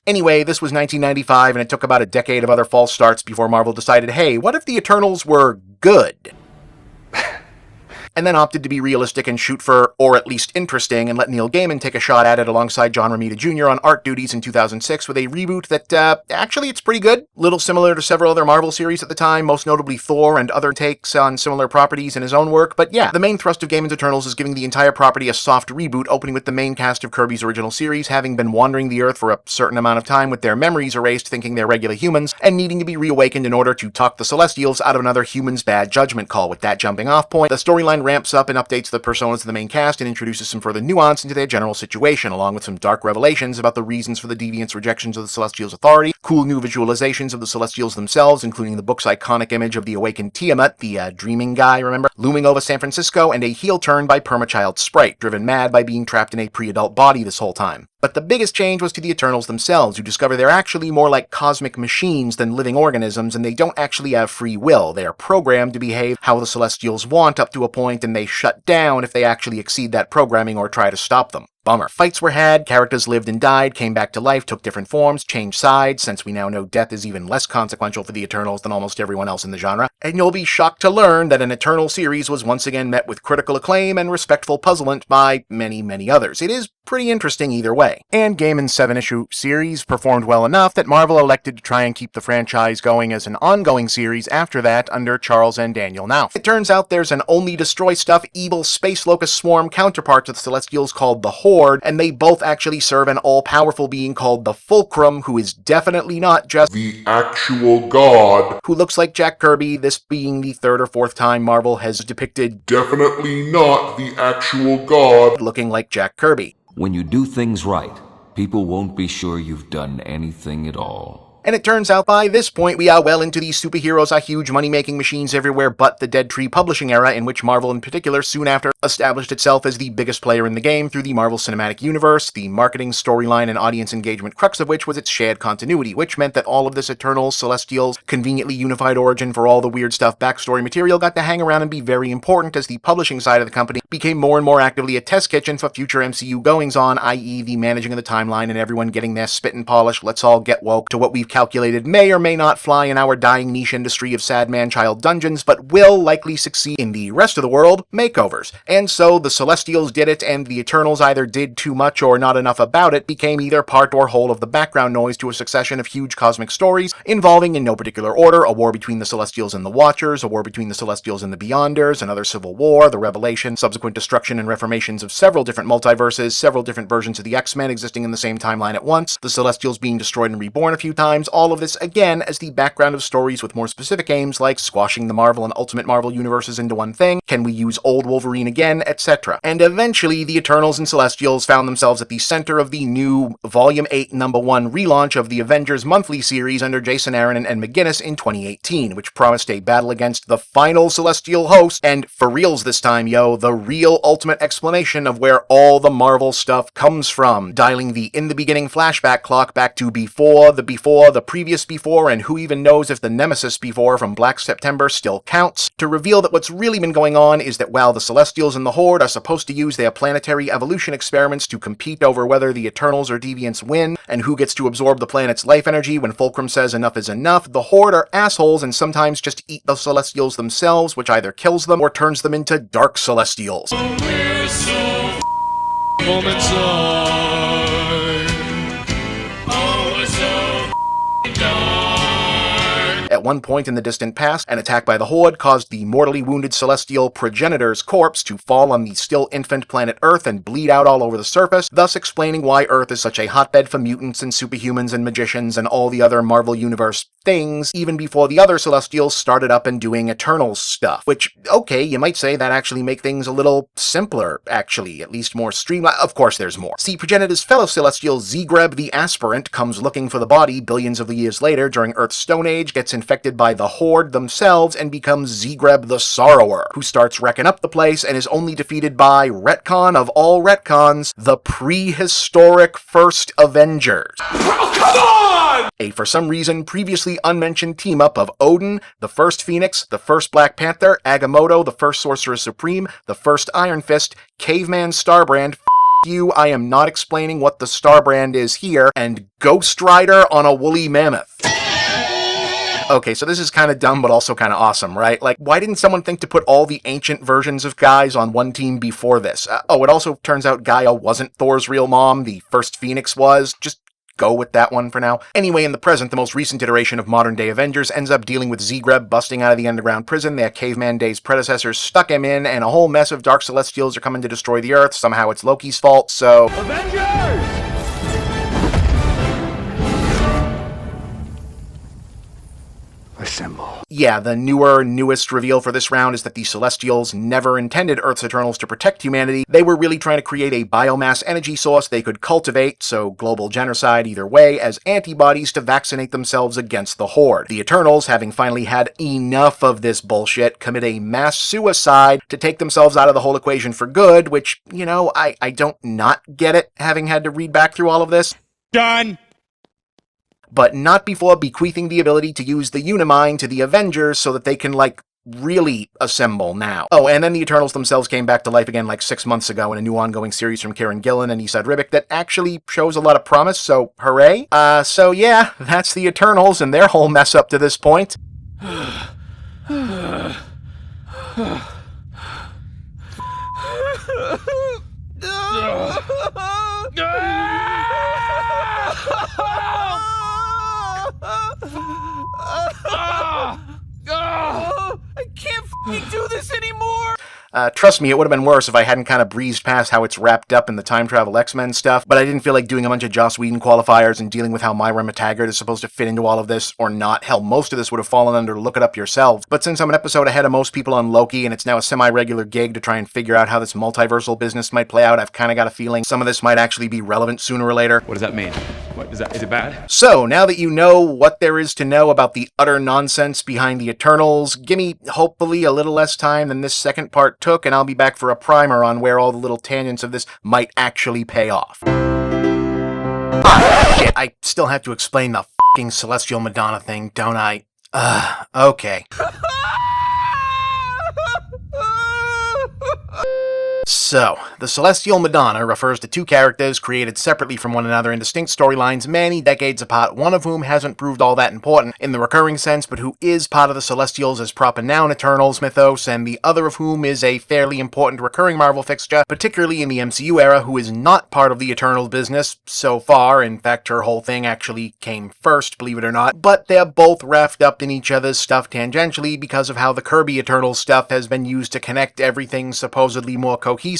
Anyway, this was 1995 and it took about a decade of other false starts before Marvel decided, hey, what if the Eternals were good? And then opted to be realistic and shoot for, or at least interesting, and let Neil Gaiman take a shot at it alongside John Romita Jr. on art duties in 2006 with a reboot that, actually it's pretty good. Little similar to several other Marvel series at the time, most notably Thor and other takes on similar properties in his own work, but yeah, the main thrust of Gaiman's Eternals is giving the entire property a soft reboot, opening with the main cast of Kirby's original series having been wandering the Earth for a certain amount of time with their memories erased thinking they're regular humans, and needing to be reawakened in order to talk the Celestials out of another human's bad judgment call. With that jumping off point, the storyline ramps up and updates the personas of the main cast and introduces some further nuance into their general situation, along with some dark revelations about the reasons for the deviants' rejections of the Celestials' authority, cool new visualizations of the Celestials themselves, including the book's iconic image of the awakened Tiamat, the dreaming guy, remember, looming over San Francisco, and a heel turn by Permachild Sprite, driven mad by being trapped in a pre-adult body this whole time. But the biggest change was to the Eternals themselves, who discover they're actually more like cosmic machines than living organisms, and they don't actually have free will. They are programmed to behave how the Celestials want up to a point, and they shut down if they actually exceed that programming or try to stop them. Bummer. Fights were had, characters lived and died, came back to life, took different forms, changed sides, since we now know death is even less consequential for the Eternals than almost everyone else in the genre, and you'll be shocked to learn that an Eternal series was once again met with critical acclaim and respectful puzzlement by many, many others. It is pretty interesting either way. And Gaiman's 7-issue series performed well enough that Marvel elected to try and keep the franchise going as an ongoing series after that under Charles and Daniel Knauf. It turns out there's an only destroy stuff evil space locust swarm counterpart to the Celestials called the Horde, and they both actually serve an all-powerful being called the Fulcrum, who is definitely not just
the actual god,
who looks like Jack Kirby, this being the 3rd or 4th time Marvel has depicted
definitely not the actual god
looking like Jack Kirby.
When you do things right, people won't be sure you've done anything at all.
And it turns out by this point we are well into these superheroes are huge money-making machines everywhere but the Dead Tree publishing era, in which Marvel in particular soon after established itself as the biggest player in the game through the Marvel Cinematic Universe, the marketing, storyline, and audience engagement crux of which was its shared continuity, which meant that all of this Eternals, Celestials, conveniently unified origin for all the weird stuff backstory material got to hang around and be very important as the publishing side of the company became more and more actively a test kitchen for future MCU goings-on, i.e. the managing of the timeline and everyone getting their spit and polish, let's all get woke, to what we've calculated may or may not fly in our dying niche industry of sad man-child dungeons, but will likely succeed in the rest of the world, makeovers. And so the Celestials did it, and the Eternals either did too much or not enough about it, became either part or whole of the background noise to a succession of huge cosmic stories, involving in no particular order a war between the Celestials and the Watchers, a war between the Celestials and the Beyonders, another civil war, the revelation, subsequent destruction and reformations of several different multiverses, several different versions of the X-Men existing in the same timeline at once, the Celestials being destroyed and reborn a few times, all of this again as the background of stories with more specific aims like squashing the Marvel and Ultimate Marvel universes into one thing, can we use old Wolverine again, etc. And eventually the Eternals and Celestials found themselves at the center of the new Volume 8 #1 relaunch of the Avengers Monthly series under Jason Aaron and Ed McGuinness in 2018, which promised a battle against the final Celestial host, and for reals this time, yo, the real ultimate explanation of where all the Marvel stuff comes from, dialing the in the beginning flashback clock back to before before, the previous before, and who even knows if the nemesis before from Black September still counts, to reveal that what's really been going on is that while the Celestials and the Horde are supposed to use their planetary evolution experiments to compete over whether the Eternals or Deviants win, and who gets to absorb the planet's life energy when Fulcrum says enough is enough, the Horde are assholes and sometimes just eat the Celestials themselves, which either kills them or turns them into Dark Celestials. At one point in the distant past, an attack by the Horde caused the mortally wounded Celestial progenitor's corpse to fall on the still infant planet Earth and bleed out all over the surface, thus explaining why Earth is such a hotbed for mutants and superhumans and magicians and all the other Marvel Universe things, even before the other Celestials started up and doing Eternals stuff. Which, okay, you might say that actually make things a little simpler, actually, at least more streamlined. Of course there's more. See, Progenitor's fellow Celestial Zegreb the Aspirant comes looking for the body billions of years later during Earth's Stone Age, gets infected by the Horde themselves, and becomes Zegreb the Sorrower, who starts wrecking up the place and is only defeated by, retcon of all retcons, the prehistoric first Avengers. Oh, come on! A for some reason previously unmentioned team-up of Odin, the first Phoenix, the first Black Panther, Agamotto, the first Sorcerer Supreme, the first Iron Fist, Caveman Starbrand, you, I am not explaining what the Starbrand is here, and Ghost Rider on a woolly mammoth. Okay, so this is kind of dumb, but also kind of awesome, right? Like, why didn't someone think to put all the ancient versions of guys on one team before this? It also turns out Gaia wasn't Thor's real mom, the first Phoenix was. Just go with that one for now. Anyway, in the present, the most recent iteration of modern-day Avengers ends up dealing with Zegreb busting out of the underground prison their Caveman Days predecessors stuck him in, and a whole mess of Dark Celestials are coming to destroy the Earth. Somehow it's Loki's fault, so... Avengers!
Assemble.
Yeah, the newest reveal for this round is that the Celestials never intended Earth's Eternals to protect humanity. They were really trying to create a biomass energy source they could cultivate, so global genocide either way, as antibodies to vaccinate themselves against the Horde. The Eternals, having finally had enough of this bullshit, commit a mass suicide to take themselves out of the whole equation for good, which, you know, I don't not get it, having had to read back through all of this.
Done!
But not before bequeathing the ability to use the Unimind to the Avengers so that they can, like, really assemble now. Oh, and then the Eternals themselves came back to life again like 6 months ago in a new ongoing series from Kieran Gillen and Esad Ribic that actually shows a lot of promise, so hooray. So yeah, that's the Eternals and their whole mess up to this point.
I can't f***ing do this anymore!
Trust me, it would have been worse if I hadn't kind of breezed past how it's wrapped up in the time travel X-Men stuff, but I didn't feel like doing a bunch of Joss Whedon qualifiers and dealing with how Myra McTaggart is supposed to fit into all of this, or not. Hell, most of this would have fallen under look it up yourselves. But since I'm an episode ahead of most people on Loki, and it's now a semi-regular gig to try and figure out how this multiversal business might play out, I've kind of got a feeling some of this might actually be relevant sooner or later.
What does that mean? Is it bad?
So, now that you know what there is to know about the utter nonsense behind the Eternals, give me, hopefully, a little less time than this second part took, and I'll be back for a primer on where all the little tangents of this might actually pay off. Ah, shit, I still have to explain the f***ing Celestial Madonna thing, don't I? Okay. So, the Celestial Madonna refers to two characters created separately from one another in distinct storylines many decades apart, one of whom hasn't proved all that important in the recurring sense, but who is part of the Celestials as proper noun Eternals mythos, and the other of whom is a fairly important recurring Marvel fixture, particularly in the MCU era, who is not part of the Eternals business so far. In fact, her whole thing actually came first, believe it or not, but they're both wrapped up in each other's stuff tangentially because of how the Kirby Eternals stuff has been used to connect everything supposedly more cohesively.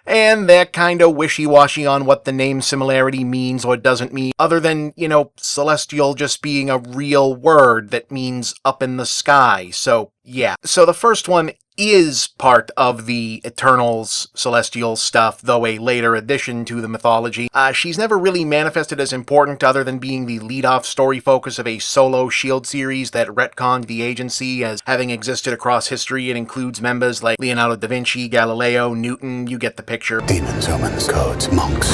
And they're kinda wishy-washy on what the name similarity means or doesn't mean, other than, you know, celestial just being a real word that means up in the sky. So, yeah. So the first one is part of the Eternals celestial stuff, though a later addition to the mythology. She's never really manifested as important other than being the lead-off story focus of a solo S.H.I.E.L.D. series that retconned the agency as having existed across history. It includes members like Leonardo da Vinci, Galileo, Newton, you get the picture.
Demons, omens, codes, monks.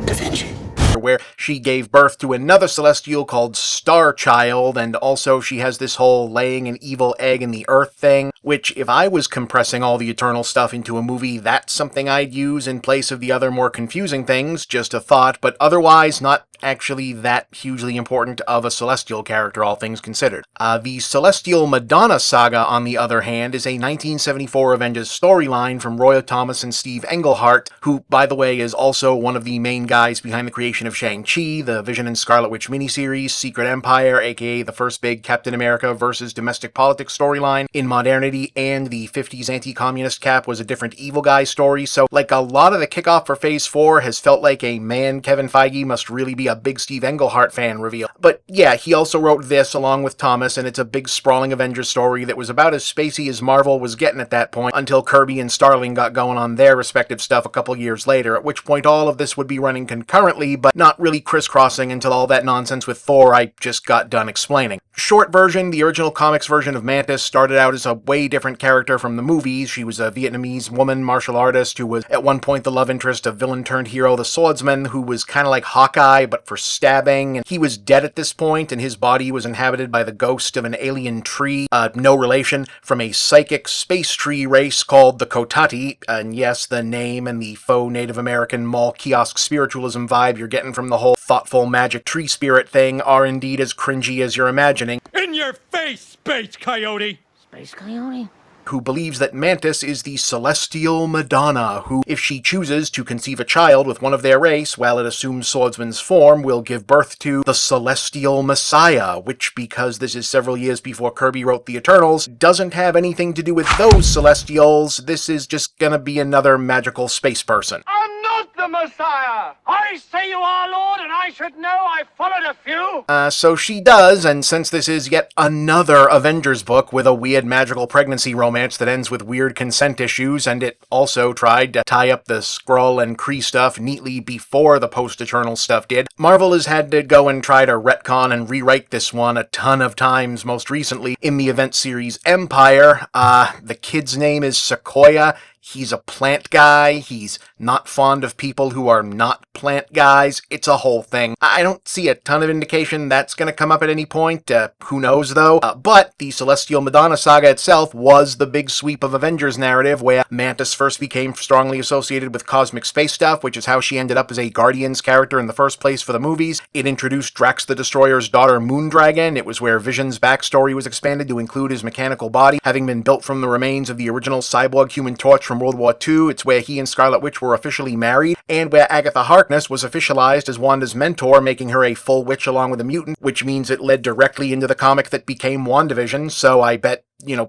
Da Vinci.
where she gave birth to another Celestial called Starchild, and also she has this whole laying an evil egg in the earth thing, which if I was compressing all the Eternal stuff into a movie, that's something I'd use in place of the other more confusing things, just a thought, but otherwise not actually that hugely important of a Celestial character, all things considered. The Celestial Madonna saga, on the other hand, is a 1974 Avengers storyline from Roy Thomas and Steve Englehart, who, by the way, is also one of the main guys behind the creation of Shang-Chi, the Vision and Scarlet Witch miniseries, Secret Empire, aka the first big Captain America versus domestic politics storyline in modernity, and the 50s anti-communist Cap was a different evil guy story, so like a lot of the kickoff for Phase 4 has felt like a man Kevin Feige must really be a big Steve Englehart fan reveal. But yeah, he also wrote this along with Thomas, and it's a big sprawling Avengers story that was about as spacey as Marvel was getting at that point, until Kirby and Starling got going on their respective stuff a couple years later, at which point all of this would be running concurrently, but not really crisscrossing until all that nonsense with Thor I just got done explaining. Short version, the original comics version of Mantis started out as a way different character from the movies. She was a Vietnamese woman martial artist who was at one point the love interest of villain-turned-hero the Swordsman, who was kind of like Hawkeye, but for stabbing, and he was dead at this point, and his body was inhabited by the ghost of an alien tree, no relation, from a psychic space tree race called the Kotati, and yes, the name and the faux Native American mall kiosk spiritualism vibe you're getting from the whole thoughtful magic tree spirit thing are indeed as cringy as you're imagining.
In your face, Space Coyote!
Space Coyote?
Who believes that Mantis is the Celestial Madonna, who, if she chooses to conceive a child with one of their race while it assumes Swordsman's form, will give birth to the Celestial Messiah, which, because this is several years before Kirby wrote the Eternals, doesn't have anything to do with those Celestials. This is just gonna be another magical space person.
I'm not the Messiah! I say you are, Lord, and I should know I've followed a few!
So she does, and since this is yet another Avengers book with a weird magical pregnancy romance that ends with weird consent issues, and it also tried to tie up the Skrull and Kree stuff neatly before the post-Eternal stuff did, Marvel has had to go and try to retcon and rewrite this one a ton of times, most recently in the event series Empire. The kid's name is Sequoia. He's a plant guy. He's not fond of people who are not plant guys. It's a whole thing. I don't see a ton of indication that's going to come up at any point. Who knows, though? But the Celestial Madonna saga itself was the big sweep of Avengers narrative, where Mantis first became strongly associated with cosmic space stuff, which is how she ended up as a Guardians character in the first place for the movies. It introduced Drax the Destroyer's daughter, Moondragon. It was where Vision's backstory was expanded to include his mechanical body, having been built from the remains of the original cyborg Human Torch from World War II. It's where he and Scarlet Witch were officially married, and where Agatha Harkness was officialized as Wanda's mentor, making her a full witch along with a mutant, which means it led directly into the comic that became WandaVision, so I bet,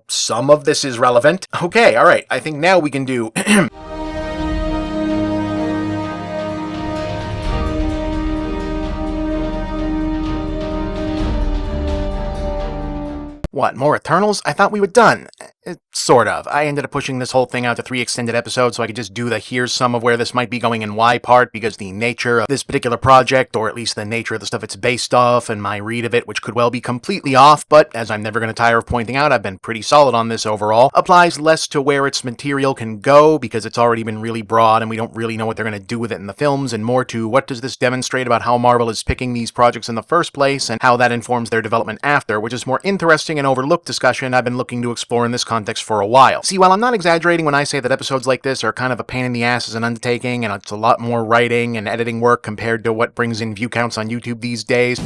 some of this is relevant. Okay, alright, I think now we can do... What, more Eternals? I thought we were done. Sort of. I ended up pushing this whole thing out to 3 extended episodes so I could just do the here's some of where this might be going and why part, because the nature of this particular project, or at least the nature of the stuff it's based off, and my read of it, which could well be completely off, but as I'm never going to tire of pointing out, I've been pretty solid on this overall, applies less to where its material can go, because it's already been really broad and we don't really know what they're going to do with it in the films, and more to what does this demonstrate about how Marvel is picking these projects in the first place, and how that informs their development after, which is more interesting and overlooked discussion I've been looking to explore in this context for a while. See, while I'm not exaggerating when I say that episodes like this are kind of a pain in the ass as an undertaking, and it's a lot more writing and editing work compared to what brings in view counts on YouTube these days.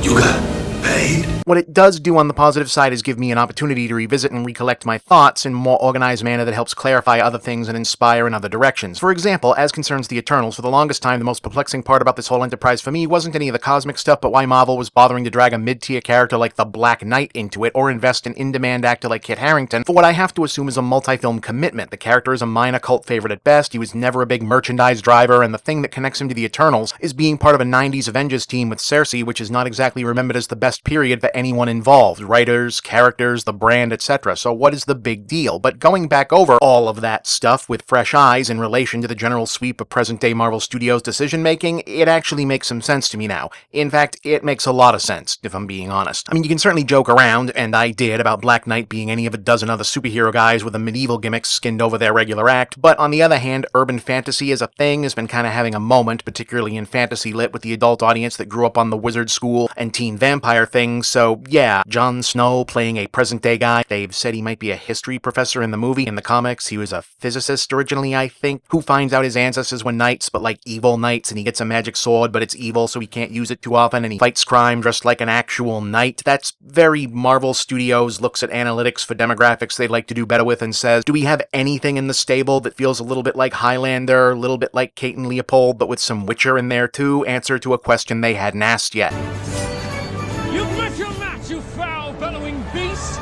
You got paid? What it does do on the positive side is give me an opportunity to revisit and recollect my thoughts in a more organized manner that helps clarify other things and inspire in other directions. For example, as concerns the Eternals, for the longest time the most perplexing part about this whole enterprise for me wasn't any of the cosmic stuff, but why Marvel was bothering to drag a mid-tier character like the Black Knight into it, or invest an in-demand actor like Kit Harington for what I have to assume is a multi-film commitment. The character is a minor cult favorite at best, he was never a big merchandise driver, and the thing that connects him to the Eternals is being part of a 90s Avengers team with Cersei, which is not exactly remembered as the best period for anyone involved, writers, characters, the brand, etc. So what is the big deal? But going back over all of that stuff with fresh eyes in relation to the general sweep of present-day Marvel Studios decision-making, it actually makes some sense to me now. In fact, it makes a lot of sense, if I'm being honest. I mean, you can certainly joke around, and I did, about Black Knight being any of a dozen other superhero guys with a medieval gimmick skinned over their regular act, but on the other hand, urban fantasy as a thing has been kind of having a moment, particularly in fantasy lit with the adult audience that grew up on the wizard school and teen vampire things, so yeah, Jon Snow playing a present-day guy. They've said he might be a history professor in the movie. In the comics, he was a physicist originally, I think, who finds out his ancestors were knights, but like evil knights, and he gets a magic sword, but it's evil, so he can't use it too often, and he fights crime dressed like an actual knight. That's very Marvel Studios, looks at analytics for demographics they'd like to do better with and says, do we have anything in the stable that feels a little bit like Highlander, a little bit like Kate and Leopold, but with some Witcher in there too? Answer to a question they hadn't asked yet.
You've met your match, you foul, bellowing beast!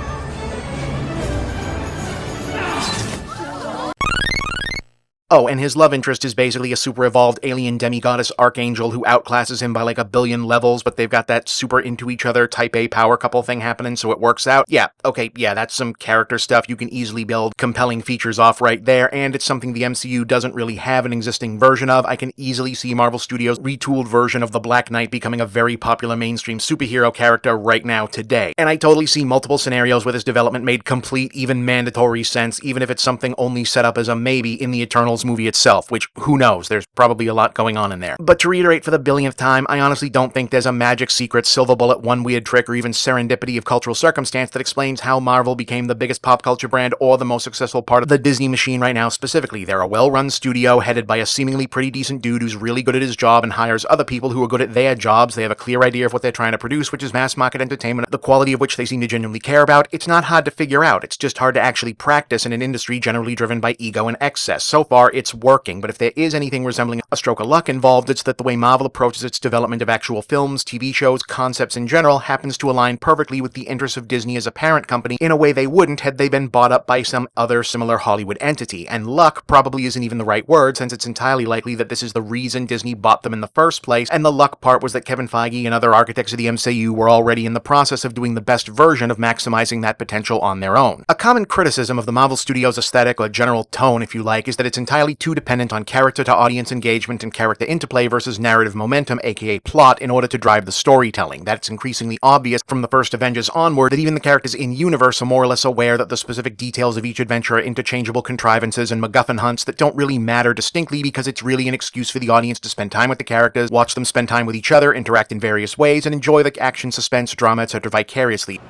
Oh, and his love interest is basically a super evolved alien demigoddess archangel who outclasses him by like 1 billion levels, but they've got that super into each other type A power couple thing happening, so it works out. Yeah, okay, yeah, that's some character stuff you can easily build compelling features off right there, and it's something the MCU doesn't really have an existing version of. I can easily see Marvel Studios' retooled version of the Black Knight becoming a very popular mainstream superhero character right now today. And I totally see multiple scenarios where this development made complete, even mandatory sense, even if it's something only set up as a maybe in the Eternals movie itself, which, who knows, there's probably a lot going on in there. But to reiterate for the billionth time, I honestly don't think there's a magic secret, silver bullet, one weird trick, or even serendipity of cultural circumstance that explains how Marvel became the biggest pop culture brand or the most successful part of the Disney machine right now specifically. They're a well-run studio headed by a seemingly pretty decent dude who's really good at his job and hires other people who are good at their jobs. They have a clear idea of what they're trying to produce, which is mass market entertainment, the quality of which they seem to genuinely care about. It's not hard to figure out. It's just hard to actually practice in an industry generally driven by ego and excess. So far, it's working, but if there is anything resembling a stroke of luck involved, it's that the way Marvel approaches its development of actual films, TV shows, concepts in general happens to align perfectly with the interests of Disney as a parent company in a way they wouldn't had they been bought up by some other similar Hollywood entity. And luck probably isn't even the right word, since it's entirely likely that this is the reason Disney bought them in the first place, and the luck part was that Kevin Feige and other architects of the MCU were already in the process of doing the best version of maximizing that potential on their own. A common criticism of the Marvel Studios aesthetic, or general tone if you like, is that it's entirely too dependent on character to audience engagement and character interplay versus narrative momentum, aka plot, in order to drive the storytelling. That's increasingly obvious from the first Avengers onward that even the characters in-universe are more or less aware that the specific details of each adventure are interchangeable contrivances and MacGuffin hunts that don't really matter distinctly because it's really an excuse for the audience to spend time with the characters, watch them spend time with each other, interact in various ways, and enjoy the action, suspense, drama, etc. vicariously.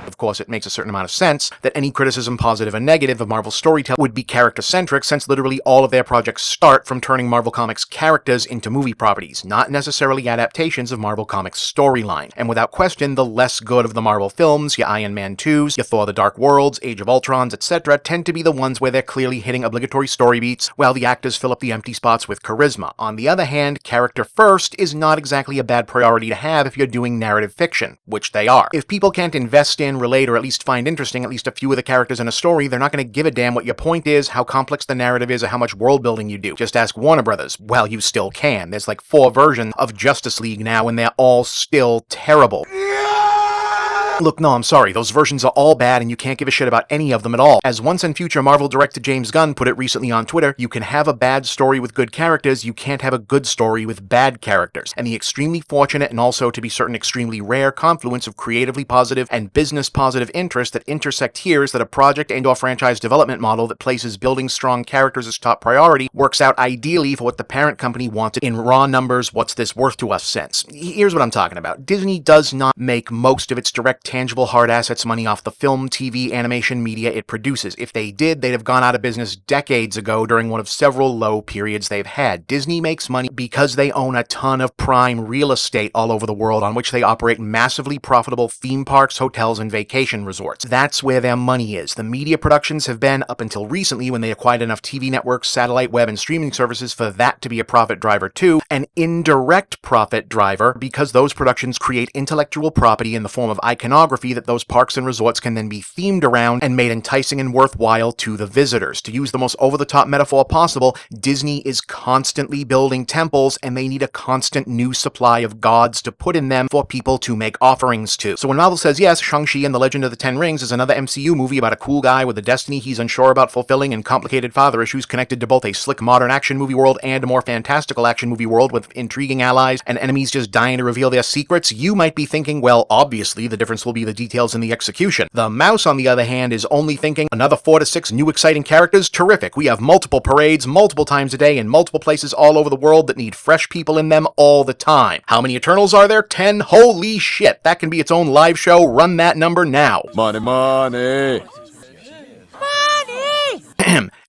Of course, it makes a certain amount of sense that any criticism, positive and negative, of Marvel's storytelling would be character-centric, since literally all of their projects start from turning Marvel Comics characters into movie properties, not necessarily adaptations of Marvel Comics storyline. And without question, the less good of the Marvel films, your Iron Man 2s, your Thor the Dark Worlds, Age of Ultrons, etc., tend to be the ones where they're clearly hitting obligatory story beats, while the actors fill up the empty spots with charisma. On the other hand, character first is not exactly a bad priority to have if you're doing narrative fiction, which they are. If people can't invest in, relate, or at least find interesting at least a few of the characters in a story, they're not going to give a damn what your point is, how complex the narrative is, or how much world building you do. Just ask Warner Brothers. Well, you still can. There's like 4 versions of Justice League now, and they're all still terrible. Look, no, I'm sorry, those versions are all bad and you can't give a shit about any of them at all. As once and future Marvel director James Gunn put it recently on Twitter, you can have a bad story with good characters, you can't have a good story with bad characters. And the extremely fortunate and also, to be certain, extremely rare confluence of creatively positive and business positive interests that intersect here is that a project and/or franchise development model that places building strong characters as top priority works out ideally for what the parent company wanted in raw numbers, what's this worth to us sense. Here's what I'm talking about. Disney does not make most of its direct tangible hard assets money off the film, TV, animation media it produces. If they did, they'd have gone out of business decades ago during one of several low periods they've had. Disney makes money because they own a ton of prime real estate all over the world on which they operate massively profitable theme parks, hotels, and vacation resorts. That's where their money is. The media productions have been, up until recently when they acquired enough TV networks, satellite, web, and streaming services for that to be a profit driver too, an indirect profit driver because those productions create intellectual property in the form of iconography that those parks and resorts can then be themed around and made enticing and worthwhile to the visitors. To use the most over-the-top metaphor possible, Disney is constantly building temples and they need a constant new supply of gods to put in them for people to make offerings to. So when Marvel says, yes, Shang-Chi and the Legend of the Ten Rings is another MCU movie about a cool guy with a destiny he's unsure about fulfilling and complicated father issues connected to both a slick modern action movie world and a more fantastical action movie world with intriguing allies and enemies just dying to reveal their secrets, you might be thinking, well, obviously the difference will be the details in the execution. The mouse, on the other hand, is only thinking, another 4 to 6 new exciting characters? Terrific. We have multiple parades, multiple times a day, in multiple places all over the world that need fresh people in them all the time. How many Eternals are there? 10? Holy shit, that can be its own live show. Run that number now.
Money, money.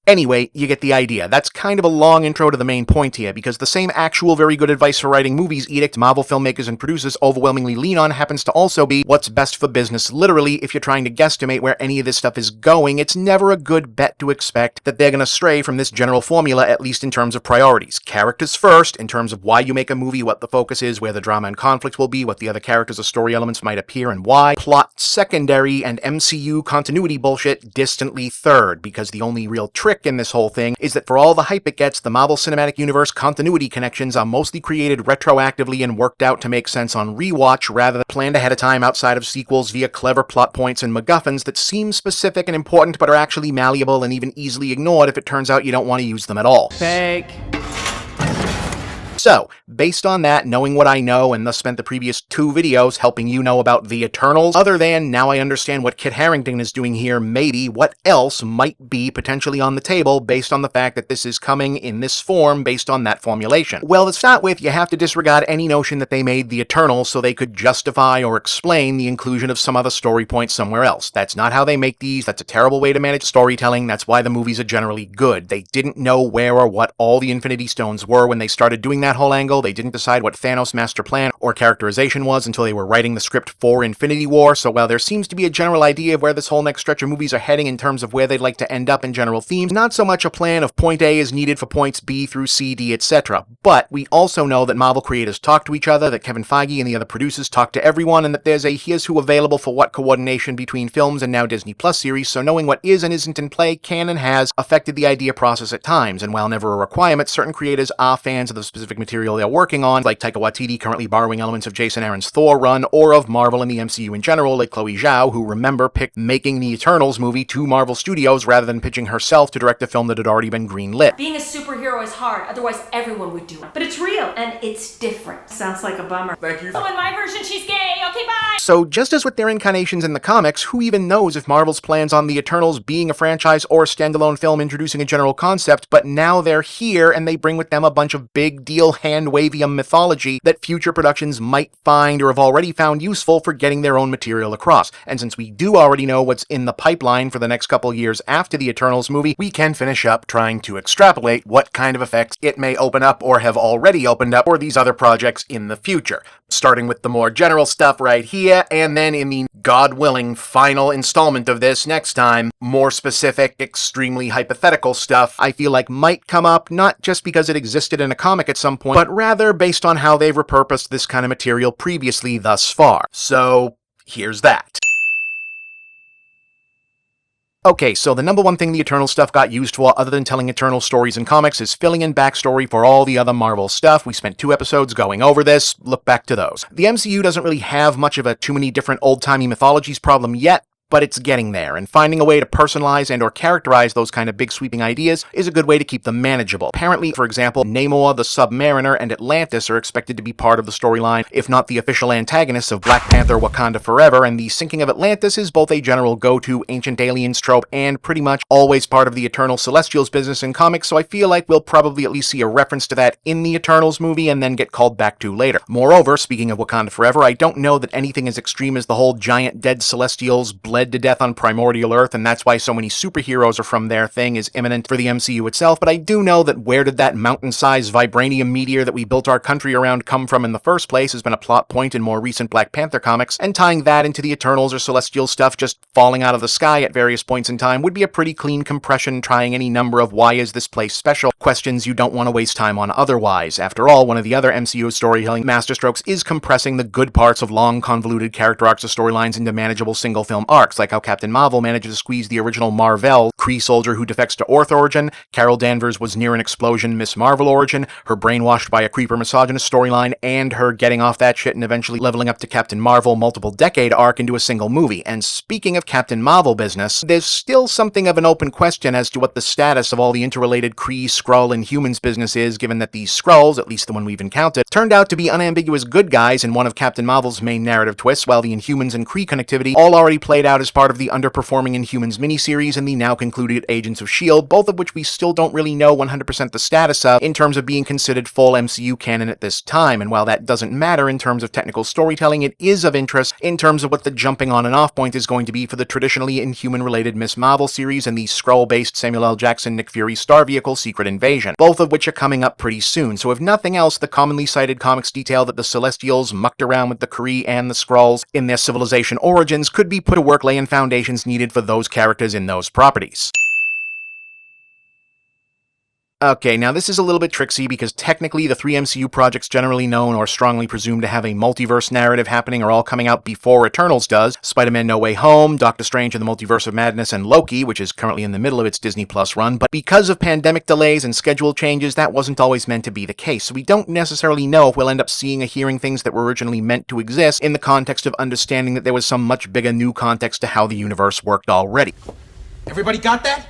Anyway, you get the idea. That's kind of a long intro to the main point here, because the same actual very good advice for writing movies edict Marvel filmmakers and producers overwhelmingly lean on happens to also be what's best for business. Literally, if you're trying to guesstimate where any of this stuff is going, it's never a good bet to expect that they're going to stray from this general formula, at least in terms of priorities. Characters first, in terms of why you make a movie, what the focus is, where the drama and conflict will be, what the other characters or story elements might appear and why. Plot secondary, and MCU continuity bullshit distantly third, because the only real trick in this whole thing is that for all the hype it gets, the Marvel Cinematic Universe continuity connections are mostly created retroactively and worked out to make sense on rewatch rather than planned ahead of time outside of sequels via clever plot points and MacGuffins that seem specific and important but are actually malleable and even easily ignored if it turns out you don't want to use them at all.
Fake.
So, based on that, knowing what I know, and thus spent the previous 2 videos helping you know about the Eternals, other than now I understand what Kit Harington is doing here, maybe what else might be potentially on the table based on the fact that this is coming in this form based on that formulation? Well, to start with, you have to disregard any notion that they made the Eternals so they could justify or explain the inclusion of some other story point somewhere else. That's not how they make these. That's a terrible way to manage storytelling. That's why the movies are generally good. They didn't know where or what all the Infinity Stones were when they started doing that whole angle. They didn't decide what Thanos' master plan or characterization was until they were writing the script for Infinity War, so while there seems to be a general idea of where this whole next stretch of movies are heading in terms of where they'd like to end up in general themes, not so much a plan of point A is needed for points B through C, D, etc. But we also know that Marvel creators talk to each other, that Kevin Feige and the other producers talk to everyone, and that there's a here's who available for what coordination between films and now Disney Plus series, so knowing what is and isn't in play can and has affected the idea process at times, and while never a requirement, certain creators are fans of the specific material they're working on, like Taika Waititi currently borrowing elements of Jason Aaron's Thor run, or of Marvel and the MCU in general, like Chloe Zhao, who remember picked making the Eternals movie to Marvel Studios rather than pitching herself to direct a film that had already been greenlit.
Being a superhero is hard, otherwise everyone would do it. But it's real, and it's different. Sounds like a bummer.
Thank you.
So in my version, she's gay. Okay, bye!
So just as with their incarnations in the comics, who even knows if Marvel's plans on the Eternals being a franchise or a standalone film introducing a general concept, but now they're here and they bring with them a bunch of big deal hand-wavium mythology that future productions might find or have already found useful for getting their own material across. And since we do already know what's in the pipeline for the next couple years after the Eternals movie, we can finish up trying to extrapolate what kind of effects it may open up or have already opened up for these other projects in the future. Starting with the more general stuff right here, and then in the God-willing final installment of this next time, more specific, extremely hypothetical stuff I feel like might come up, not just because it existed in a comic at some point, but rather based on how they've repurposed this kind of material previously thus far. So, here's that. Okay, so the number one thing the Eternal stuff got used for, other than telling Eternal stories in comics, is filling in backstory for all the other Marvel stuff. We spent 2 episodes going over this. Look back to those. The MCU doesn't really have much of a too many different old-timey mythologies problem yet, But it's getting there, and finding a way to personalize and or characterize those kind of big sweeping ideas is a good way to keep them manageable. Apparently, for example, Namor the Submariner and Atlantis are expected to be part of the storyline, if not the official antagonists of Black Panther Wakanda Forever, and the sinking of Atlantis is both a general go-to ancient aliens trope and pretty much always part of the Eternal Celestials business in comics, so I feel like we'll probably at least see a reference to that in the Eternals movie and then get called back to later. Moreover, speaking of Wakanda Forever, I don't know that anything as extreme as the whole giant dead Celestials bled to death on primordial Earth, and that's why so many superheroes are from there thing is imminent for the MCU itself, but I do know that where did that mountain-sized vibranium meteor that we built our country around come from in the first place has been a plot point in more recent Black Panther comics, and tying that into the Eternals or Celestial stuff just falling out of the sky at various points in time would be a pretty clean compression, trying any number of why is this place special questions you don't want to waste time on otherwise. After all, one of the other MCU storytelling masterstrokes is compressing the good parts of long, convoluted character arcs or storylines into manageable single-film arcs, like how Captain Marvel managed to squeeze the original Marvel, Kree soldier who defects to Orth origin, Carol Danvers was near an explosion Miss Marvel origin, her brainwashed by a creeper misogynist storyline, and her getting off that shit and eventually leveling up to Captain Marvel multiple decade arc into a single movie. And speaking of Captain Marvel business, there's still something of an open question as to what the status of all the interrelated Kree, Skrull, and Humans business is, given that these Skrulls, at least the one we've encountered, turned out to be unambiguous good guys in one of Captain Marvel's main narrative twists, while the Inhumans and Kree connectivity all already played out as part of the underperforming Inhumans miniseries and the now concluded Agents of S.H.I.E.L.D., both of which we still don't really know 100% the status of in terms of being considered full MCU canon at this time, and while that doesn't matter in terms of technical storytelling, it is of interest in terms of what the jumping on and off point is going to be for the traditionally Inhuman-related Miss Marvel series and the Skrull-based Samuel L. Jackson Nick Fury star vehicle Secret Invasion, both of which are coming up pretty soon. So if nothing else, the commonly cited comics detail that the Celestials mucked around with the Kree and the Skrulls in their civilization origins could be put to work laying foundations needed for those characters in those properties. Okay, now this is a little bit tricksy because technically the three MCU projects generally known or strongly presumed to have a multiverse narrative happening are all coming out before Eternals does. Spider-Man No Way Home, Doctor Strange and the Multiverse of Madness, and Loki, which is currently in the middle of its Disney Plus run, but because of pandemic delays and schedule changes, that wasn't always meant to be the case, so we don't necessarily know if we'll end up seeing or hearing things that were originally meant to exist in the context of understanding that there was some much bigger new context to how the universe worked already.
Everybody got that?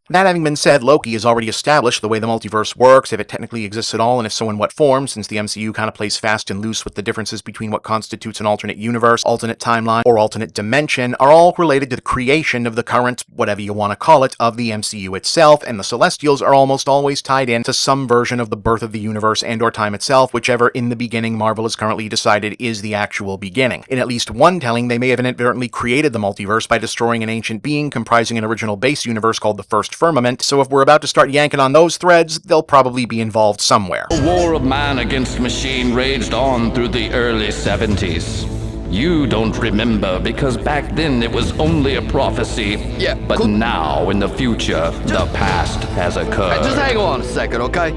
That having been said, Loki has already established the way the multiverse works, if it technically exists at all, and if so in what form, since the MCU kind of plays fast and loose with the differences between what constitutes an alternate universe, alternate timeline, or alternate dimension, are all related to the creation of the current, whatever you want to call it, of the MCU itself, and the Celestials are almost always tied in to some version of the birth of the universe and or time itself, whichever in the beginning Marvel has currently decided is the actual beginning. In at least one telling, they may have inadvertently created the multiverse by destroying an ancient being comprising an original base universe called the First Firmament, so if we're about to start yanking on those threads, they'll probably be involved somewhere.
The war of man against machine raged on through the early 70s. You don't remember because back then it was only a prophecy. Yeah, but cool. Now in the future, the past has occurred.
Hey, just hang on a second, okay?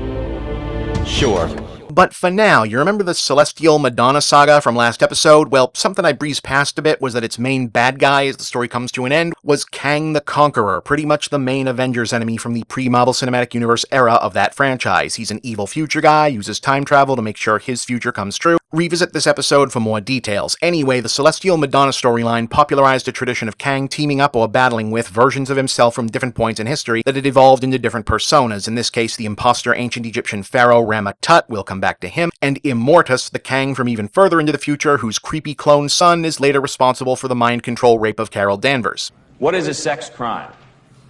Sure.
But for now, you remember the Celestial Madonna saga from last episode? Well, something I breezed past a bit was that its main bad guy, as the story comes to an end, was Kang the Conqueror, pretty much the main Avengers enemy from the pre-Marvel Cinematic Universe era of that franchise. He's an evil future guy, uses time travel to make sure his future comes true. Revisit this episode for more details. Anyway, the Celestial Madonna storyline popularized a tradition of Kang teaming up or battling with versions of himself from different points in history that had evolved into different personas. In this case, the imposter ancient Egyptian pharaoh Rama-Tut, will come back to him, and Immortus, the Kang from even further into the future, whose creepy clone son is later responsible for the mind control rape of Carol Danvers.
What is a sex crime?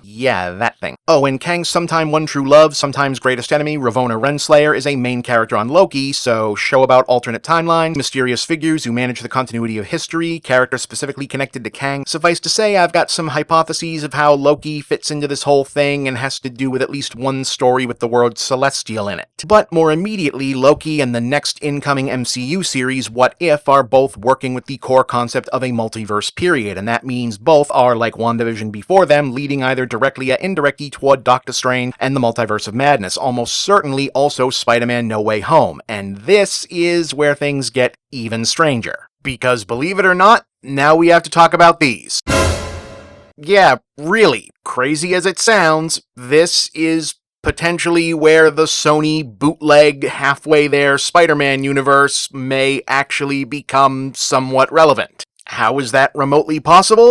Yeah, that thing. Oh, and Kang's sometime one true love, sometimes greatest enemy, Ravonna Renslayer, is a main character on Loki, so show about alternate timelines, mysterious figures who manage the continuity of history, characters specifically connected to Kang. Suffice to say, I've got some hypotheses of how Loki fits into this whole thing and has to do with at least one story with the word Celestial in it. But more immediately, Loki and the next incoming MCU series, What If, are both working with the core concept of a multiverse period, and that means both are, like WandaVision before them, leading either directly or indirectly toward Doctor Strange and the Multiverse of Madness, almost certainly also Spider-Man No Way Home. And this is where things get even stranger. Because believe it or not, now we have to talk about these. Yeah, really, crazy as it sounds, this is potentially where the Sony bootleg halfway there Spider-Man universe may actually become somewhat relevant. How is that remotely possible?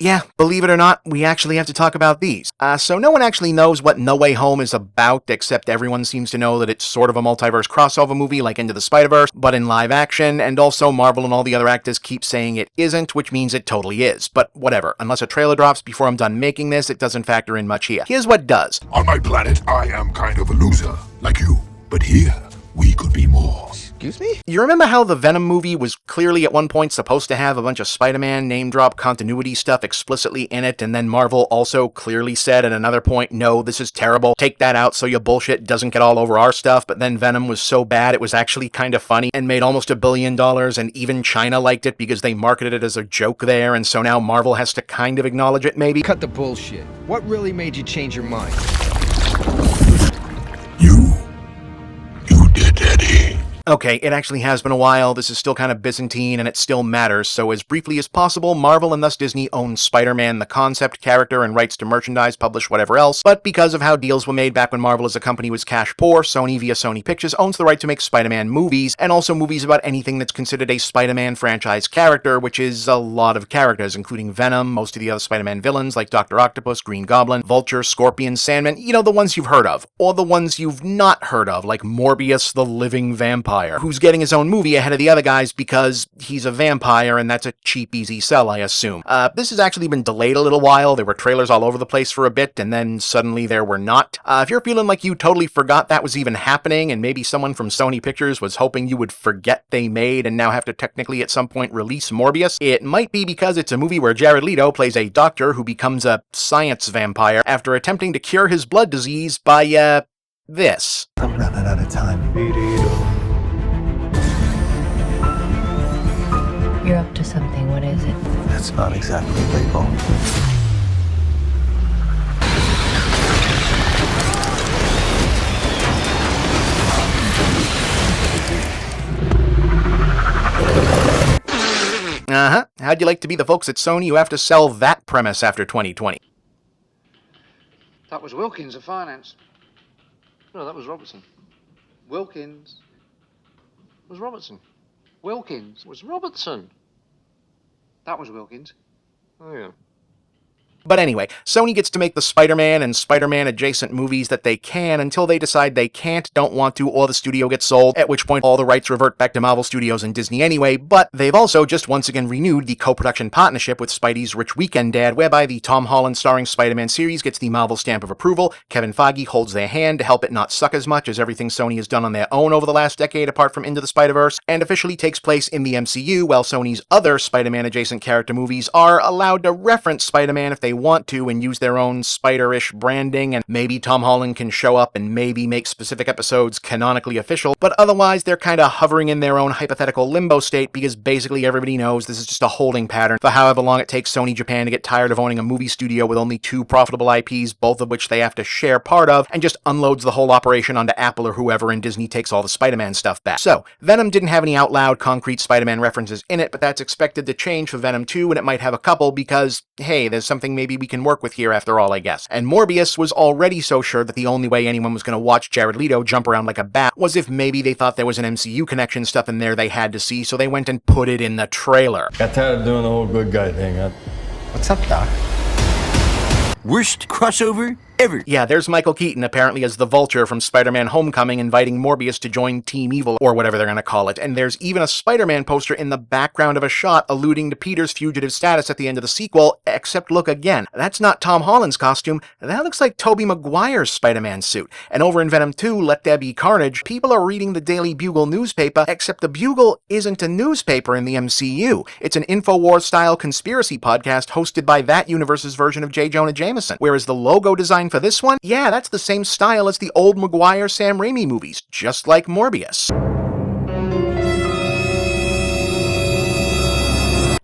Yeah, believe it or not, we actually have to talk about these. So no one actually knows what No Way Home is about, except everyone seems to know that it's sort of a multiverse crossover movie like Into the Spider-Verse, but in live action, and also Marvel and all the other actors keep saying it isn't, which means it totally is. But whatever, unless a trailer drops before I'm done making this, it doesn't factor in much here. Here's what does.
On my planet, I am kind of a loser, like you. But here, we could be more.
Excuse me? You remember how the Venom movie was clearly at one point supposed to have a bunch of Spider-Man name-drop continuity stuff explicitly in it, and then Marvel also clearly said at another point, no, this is terrible, take that out so your bullshit doesn't get all over our stuff, but then Venom was so bad it was actually kind of funny and made almost $1 billion, and even China liked it because they marketed it as a joke there, and so now Marvel has to kind of acknowledge it, maybe?
Cut the bullshit. What really made you change your mind?
Okay, it actually has been a while, this is still kind of Byzantine, and it still matters, so as briefly as possible, Marvel and thus Disney own Spider-Man, the concept, character, and rights to merchandise, publish whatever else, but because of how deals were made back when Marvel as a company was cash poor, Sony via Sony Pictures owns the right to make Spider-Man movies, and also movies about anything that's considered a Spider-Man franchise character, which is a lot of characters, including Venom, most of the other Spider-Man villains like Dr. Octopus, Green Goblin, Vulture, Scorpion, Sandman, you know, the ones you've heard of, or the ones you've not heard of, like Morbius the Living Vampire, who's getting his own movie ahead of the other guys because he's a vampire and that's a cheap, easy sell, I assume. This has actually been delayed a little while. There were trailers all over the place for a bit, and then suddenly there were not. If you're feeling like you totally forgot that was even happening, and maybe someone from Sony Pictures was hoping you would forget they made and now have to technically at some point release Morbius, it might be because it's a movie where Jared Leto plays a doctor who becomes a science vampire after attempting to cure his blood disease by, this.
I'm running out of time.
You're up to something. What is it?
That's not exactly legal.
Uh-huh. How'd you like to be the folks at Sony who have to sell that premise after 2020?
That was Wilkins of finance. No, that was Robertson. Wilkins was Robertson. Wilkins was Robertson. That was Wilkins. Oh, yeah.
But anyway, Sony gets to make the Spider-Man and Spider-Man adjacent movies that they can until they decide they can't, don't want to, or the studio gets sold, at which point all the rights revert back to Marvel Studios and Disney anyway, but they've also just once again renewed the co-production partnership with Spidey's Rich Weekend Dad, whereby the Tom Holland starring Spider-Man series gets the Marvel stamp of approval, Kevin Feige holds their hand to help it not suck as much as everything Sony has done on their own over the last decade apart from Into the Spider-Verse, and officially takes place in the MCU, while Sony's other Spider-Man adjacent character movies are allowed to reference Spider-Man if they want to and use their own Spider-ish branding, and maybe Tom Holland can show up and maybe make specific episodes canonically official, but otherwise they're kinda hovering in their own hypothetical limbo state because basically everybody knows this is just a holding pattern for however long it takes Sony Japan to get tired of owning a movie studio with only 2 profitable IPs, both of which they have to share part of, and just unloads the whole operation onto Apple or whoever, and Disney takes all the Spider-Man stuff back. So, Venom didn't have any out loud concrete Spider-Man references in it, but that's expected to change for Venom 2, and it might have a couple because, hey, there's something maybe we can work with here after all, I guess. And Morbius was already so sure that the only way anyone was going to watch Jared Leto jump around like a bat was if maybe they thought there was an MCU connection stuff in there they had to see, so they went and put it in the trailer.
Got tired of doing the whole good guy thing, huh?
What's up, Doc?
Worst crossover ever.
Yeah, there's Michael Keaton apparently as the Vulture from Spider-Man Homecoming inviting Morbius to join Team Evil, or whatever they're gonna call it, and there's even a Spider-Man poster in the background of a shot alluding to Peter's fugitive status at the end of the sequel, except look again, that's not Tom Holland's costume, that looks like Tobey Maguire's Spider-Man suit. And over in Venom 2, Let There Be Carnage, people are reading the Daily Bugle newspaper, except the Bugle isn't a newspaper in the MCU. It's an InfoWars-style conspiracy podcast hosted by that universe's version of J. Jonah Jameson, whereas the logo design for this one, yeah, that's the same style as the old Maguire Sam Raimi movies, just like Morbius.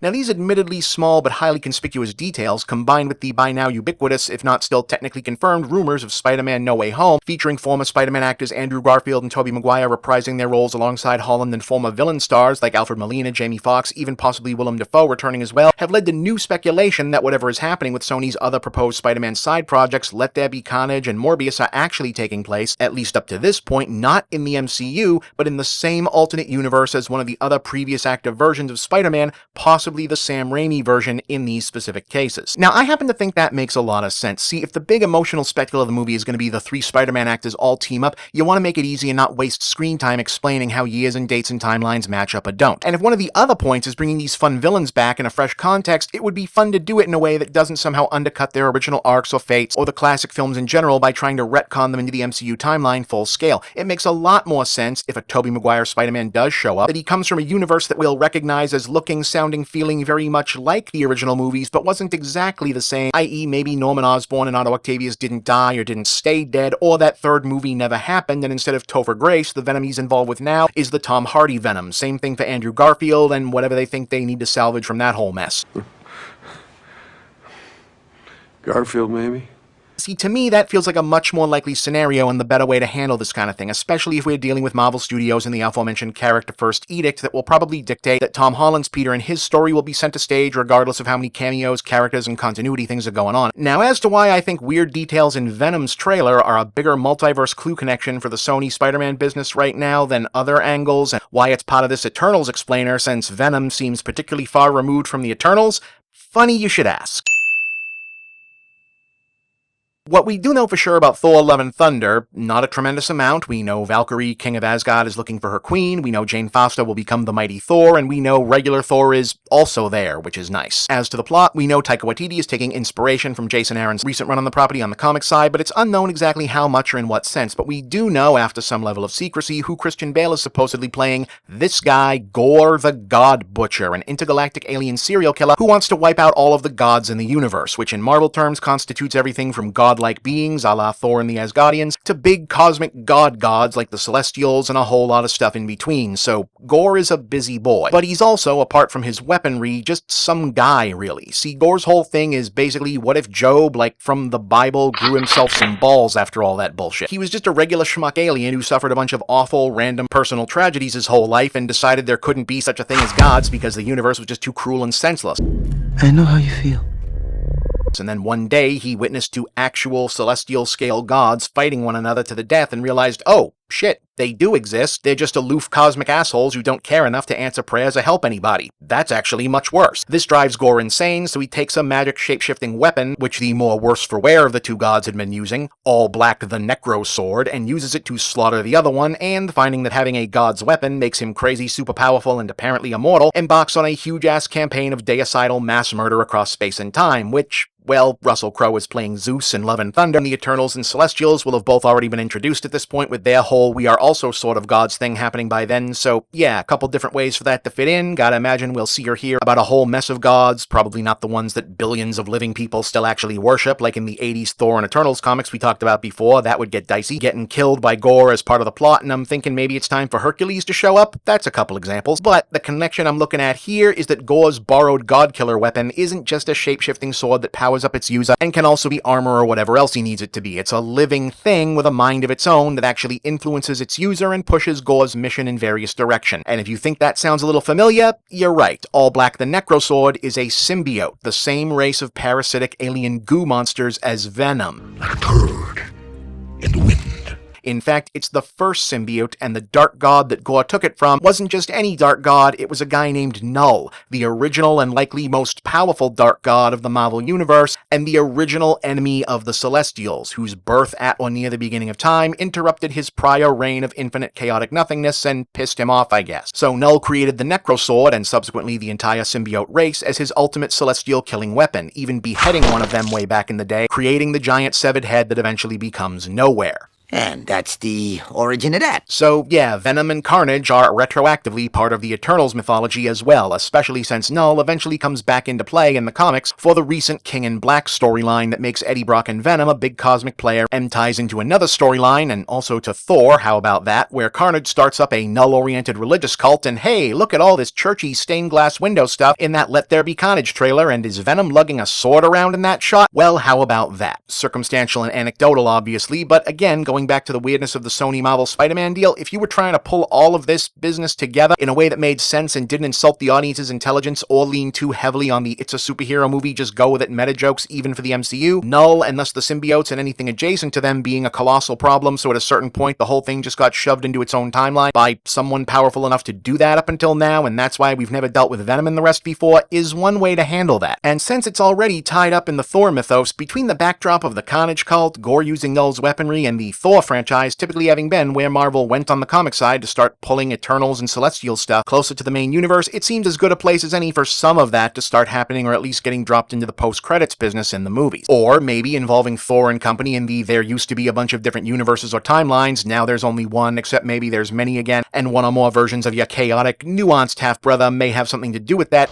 Now these admittedly small but highly conspicuous details, combined with the by now ubiquitous, if not still technically confirmed, rumors of Spider-Man No Way Home, featuring former Spider-Man actors Andrew Garfield and Tobey Maguire reprising their roles alongside Holland and former villain stars like Alfred Molina, Jamie Foxx, even possibly Willem Dafoe returning as well, have led to new speculation that whatever is happening with Sony's other proposed Spider-Man side projects, Let There Be Carnage and Morbius, are actually taking place, at least up to this point, not in the MCU, but in the same alternate universe as one of the other previous active versions of Spider-Man, possibly exclusively the Sam Raimi version in these specific cases. Now, I happen to think that makes a lot of sense. See, if the big emotional spectacle of the movie is going to be the 3 Spider-Man actors all team up, you want to make it easy and not waste screen time explaining how years and dates and timelines match up or don't. And if one of the other points is bringing these fun villains back in a fresh context, it would be fun to do it in a way that doesn't somehow undercut their original arcs or fates or the classic films in general by trying to retcon them into the MCU timeline full scale. It makes a lot more sense if a Tobey Maguire Spider-Man does show up, that he comes from a universe that we'll recognize as looking, sounding, feeling very much like the original movies, but wasn't exactly the same, i.e. maybe Norman Osborn and Otto Octavius didn't die or didn't stay dead, or that third movie never happened, and instead of Topher Grace, the Venom he's involved with now is the Tom Hardy Venom. Same thing for Andrew Garfield and whatever they think they need to salvage from that whole mess.
Garfield, maybe?
See, to me, that feels like a much more likely scenario and the better way to handle this kind of thing, especially if we're dealing with Marvel Studios and the aforementioned character-first edict that will probably dictate that Tom Holland's Peter and his story will be center stage regardless of how many cameos, characters, and continuity things are going on. Now, as to why I think weird details in Venom's trailer are a bigger multiverse clue connection for the Sony Spider-Man business right now than other angles, and why it's part of this Eternals explainer since Venom seems particularly far removed from the Eternals, funny you should ask. What we do know for sure about Thor: Love and Thunder, not a tremendous amount. We know Valkyrie, King of Asgard, is looking for her queen, we know Jane Foster will become the mighty Thor, and we know regular Thor is also there, which is nice. As to the plot, we know Taika Waititi is taking inspiration from Jason Aaron's recent run on the property on the comic side, but it's unknown exactly how much or in what sense. But we do know, after some level of secrecy, who Christian Bale is supposedly playing this guy, Gore the God Butcher, an intergalactic alien serial killer who wants to wipe out all of the gods in the universe, which in Marvel terms constitutes everything from godlike beings, a la Thor and the Asgardians, to big cosmic gods like the Celestials and a whole lot of stuff in between. So Gore is a busy boy. But he's also, apart from his weaponry, just some guy, really. See, Gore's whole thing is basically, what if Job, like from the Bible, grew himself some balls after all that bullshit? He was just a regular schmuck alien who suffered a bunch of awful, random personal tragedies his whole life and decided there couldn't be such a thing as gods because the universe was just too cruel and senseless.
I know how you feel.
And then one day he witnessed 2 actual celestial scale gods fighting one another to the death and realized, oh, shit, they do exist. They're just aloof cosmic assholes who don't care enough to answer prayers or help anybody. That's actually much worse. This drives Gore insane, so he takes a magic shape-shifting weapon, which the more worse-for-wear of the 2 gods had been using, all black the Necro Sword, and uses it to slaughter the other one, and finding that having a god's weapon makes him crazy, super powerful, and apparently immortal, embarks on a huge-ass campaign of deicidal mass murder across space and time, which, well, Russell Crowe is playing Zeus in Love and Thunder, and the Eternals and Celestials will have both already been introduced at this point with their whole we are also sort of gods thing happening by then, so yeah, a couple different ways for that to fit in. Gotta imagine we'll see or hear about a whole mess of gods, probably not the ones that billions of living people still actually worship, like in the 80s Thor and Eternals comics we talked about before. That would get dicey. Getting killed by Gore as part of the plot, and I'm thinking maybe it's time for Hercules to show up. That's a couple examples, but the connection I'm looking at here is that Gore's borrowed god-killer weapon isn't just a shape-shifting sword that powers up its user and can also be armor or whatever else he needs it to be. It's a living thing with a mind of its own that actually influences its user and pushes Gore's mission in various directions. And if you think that sounds a little familiar, you're right. All Black the Necro Sword is a symbiote, the same race of parasitic alien goo monsters as Venom.
Like a turd in the wind.
In fact, it's the first symbiote, and the dark god that Gore took it from wasn't just any dark god, it was a guy named Null, the original and likely most powerful dark god of the Marvel Universe, and the original enemy of the Celestials, whose birth at or near the beginning of time interrupted his prior reign of infinite chaotic nothingness and pissed him off, I guess. So Null created the Necro Sword, and subsequently the entire symbiote race, as his ultimate celestial killing weapon, even beheading one of them way back in the day, creating the giant severed head that eventually becomes Nowhere.
And that's the origin of that.
So yeah, Venom and Carnage are retroactively part of the Eternals mythology as well, especially since Null eventually comes back into play in the comics for the recent King in Black storyline that makes Eddie Brock and Venom a big cosmic player and ties into another storyline, and also to Thor, how about that, where Carnage starts up a Null-oriented religious cult, and hey, look at all this churchy stained glass window stuff in that Let There Be Carnage trailer, and is Venom lugging a sword around in that shot? Well, how about that? Circumstantial and anecdotal, obviously, but again, going going back to the weirdness of the Sony Marvel Spider-Man deal, if you were trying to pull all of this business together in a way that made sense and didn't insult the audience's intelligence or lean too heavily on the it's a superhero movie, just go with it meta jokes even for the MCU, null, and thus the symbiotes and anything adjacent to them being a colossal problem, so at a certain point the whole thing just got shoved into its own timeline by someone powerful enough to do that up until now, and that's why we've never dealt with Venom and the rest before, is one way to handle that. And since it's already tied up in the Thor mythos, between the backdrop of the Carnage cult, Gore using Null's weaponry, and the Thor franchise typically having been where Marvel went on the comic side to start pulling Eternals and Celestial stuff closer to the main universe, it seems as good a place as any for some of that to start happening, or at least getting dropped into the post-credits business in the movies. Or maybe involving Thor and company in the there used to be a bunch of different universes or timelines, now there's only one, except maybe there's many again, and one or more versions of your chaotic, nuanced half-brother may have something to do with that.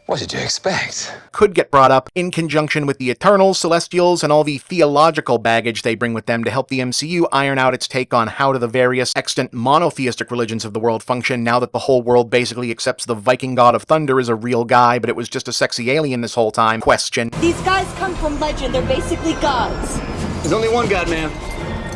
What did you expect?
Could get brought up in conjunction with the Eternals, Celestials, and all the theological baggage they bring with them to help the MCU iron out its take on how do the various extant monotheistic religions of the world function now that the whole world basically accepts the Viking god of thunder as a real guy, but it was just a sexy alien this whole time. Question.
These guys come from legend. They're basically gods.
There's only one God, man.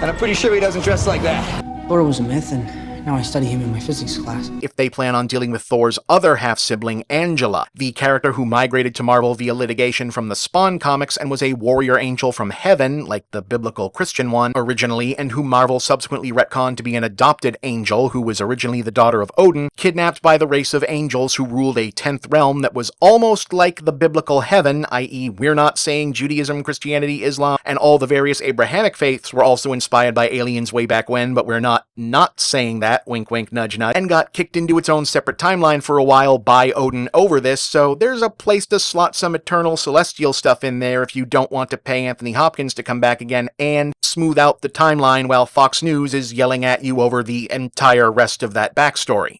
And I'm pretty sure he doesn't dress like that.
Thor was a myth, and now I study him in my physics class.
If they plan on dealing with Thor's other half-sibling, Angela, the character who migrated to Marvel via litigation from the Spawn comics and was a warrior angel from heaven, like the biblical Christian one, originally, and who Marvel subsequently retconned to be an adopted angel who was originally the daughter of Odin, kidnapped by the race of angels who ruled a 10th realm that was almost like the biblical heaven, i.e. we're not saying Judaism, Christianity, Islam, and all the various Abrahamic faiths were also inspired by aliens way back when, but we're not saying that. Wink wink nudge nudge, and got kicked into its own separate timeline for a while by Odin over this, so there's a place to slot some Eternal Celestial stuff in there if you don't want to pay Anthony Hopkins to come back again and smooth out the timeline while Fox News is yelling at you over the entire rest of that backstory.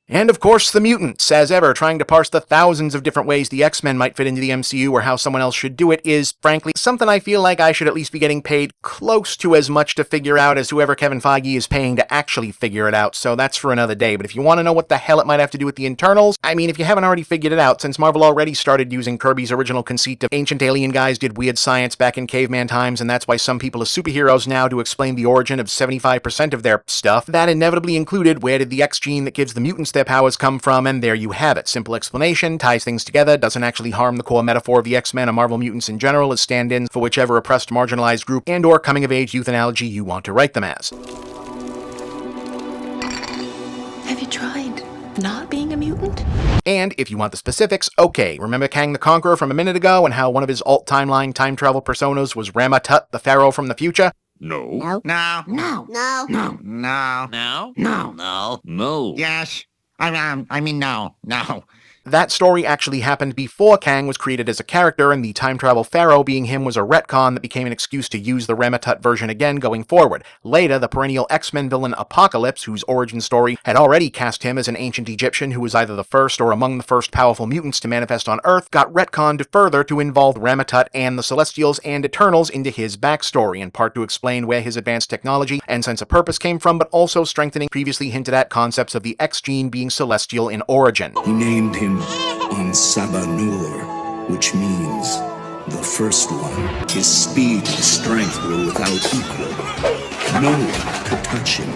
And of course, the mutants, as ever, trying to parse the thousands of different ways the X-Men might fit into the MCU or how someone else should do it is, frankly, something I feel like I should at least be getting paid close to as much to figure out as whoever Kevin Feige is paying to actually figure it out, so that's for another day. But if you want to know what the hell it might have to do with the Internals, I mean, if you haven't already figured it out, since Marvel already started using Kirby's original conceit of ancient alien guys did weird science back in caveman times, and that's why some people are superheroes now to explain the origin of 75% of their stuff, that inevitably included where did the X gene that gives the mutants their powers come from, and there you have it. Simple explanation, ties things together, doesn't actually harm the core metaphor of the X-Men or Marvel mutants in general as stand-ins for whichever oppressed, marginalized group and or coming-of-age youth analogy you want to write them as.
Have you tried not being a mutant?
And if you want the specifics, okay, remember Kang the Conqueror from a minute ago and how one of his alt-timeline time travel personas was Rama-Tut, the Pharaoh from the future?
No.
No.
No.
No. No.
No. No.
No.
No.
No.
No.
Yes. I mean, no. No.
That story actually happened before Kang was created as a character, and the time travel pharaoh being him was a retcon that became an excuse to use the Rama-Tut version again going forward. Later, the perennial X-Men villain Apocalypse, whose origin story had already cast him as an ancient Egyptian who was either the first or among the first powerful mutants to manifest on Earth, got retconned further to involve Rama-Tut and the Celestials and Eternals into his backstory, in part to explain where his advanced technology and sense of purpose came from, but also strengthening previously hinted at concepts of the X-gene being celestial in origin.
He named him Ansabanur, which means the first one. His speed and strength were without equal. No one could touch him.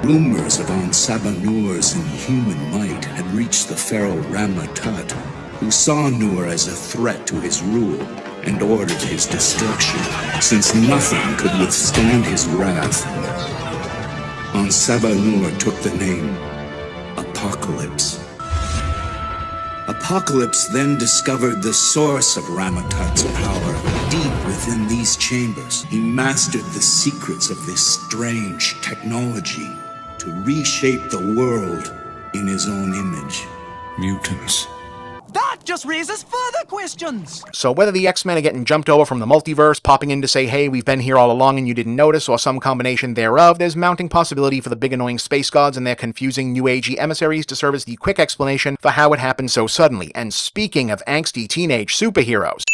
Rumors of Ansabanur's inhuman might had reached the pharaoh Rama-Tut, who saw Nur as a threat to his rule and ordered his destruction, since nothing could withstand his wrath. Ansabanur took the name Apocalypse. Apocalypse then discovered the source of Rama-Tut's power deep within these chambers. He mastered the secrets of this strange technology to reshape the world in his own image.
Mutants.
That just raises further questions!
So whether the X-Men are getting jumped over from the multiverse, popping in to say, hey, we've been here all along and you didn't notice, or some combination thereof, there's mounting possibility for the big annoying space gods and their confusing new agey emissaries to serve as the quick explanation for how it happened so suddenly. And speaking of angsty teenage superheroes,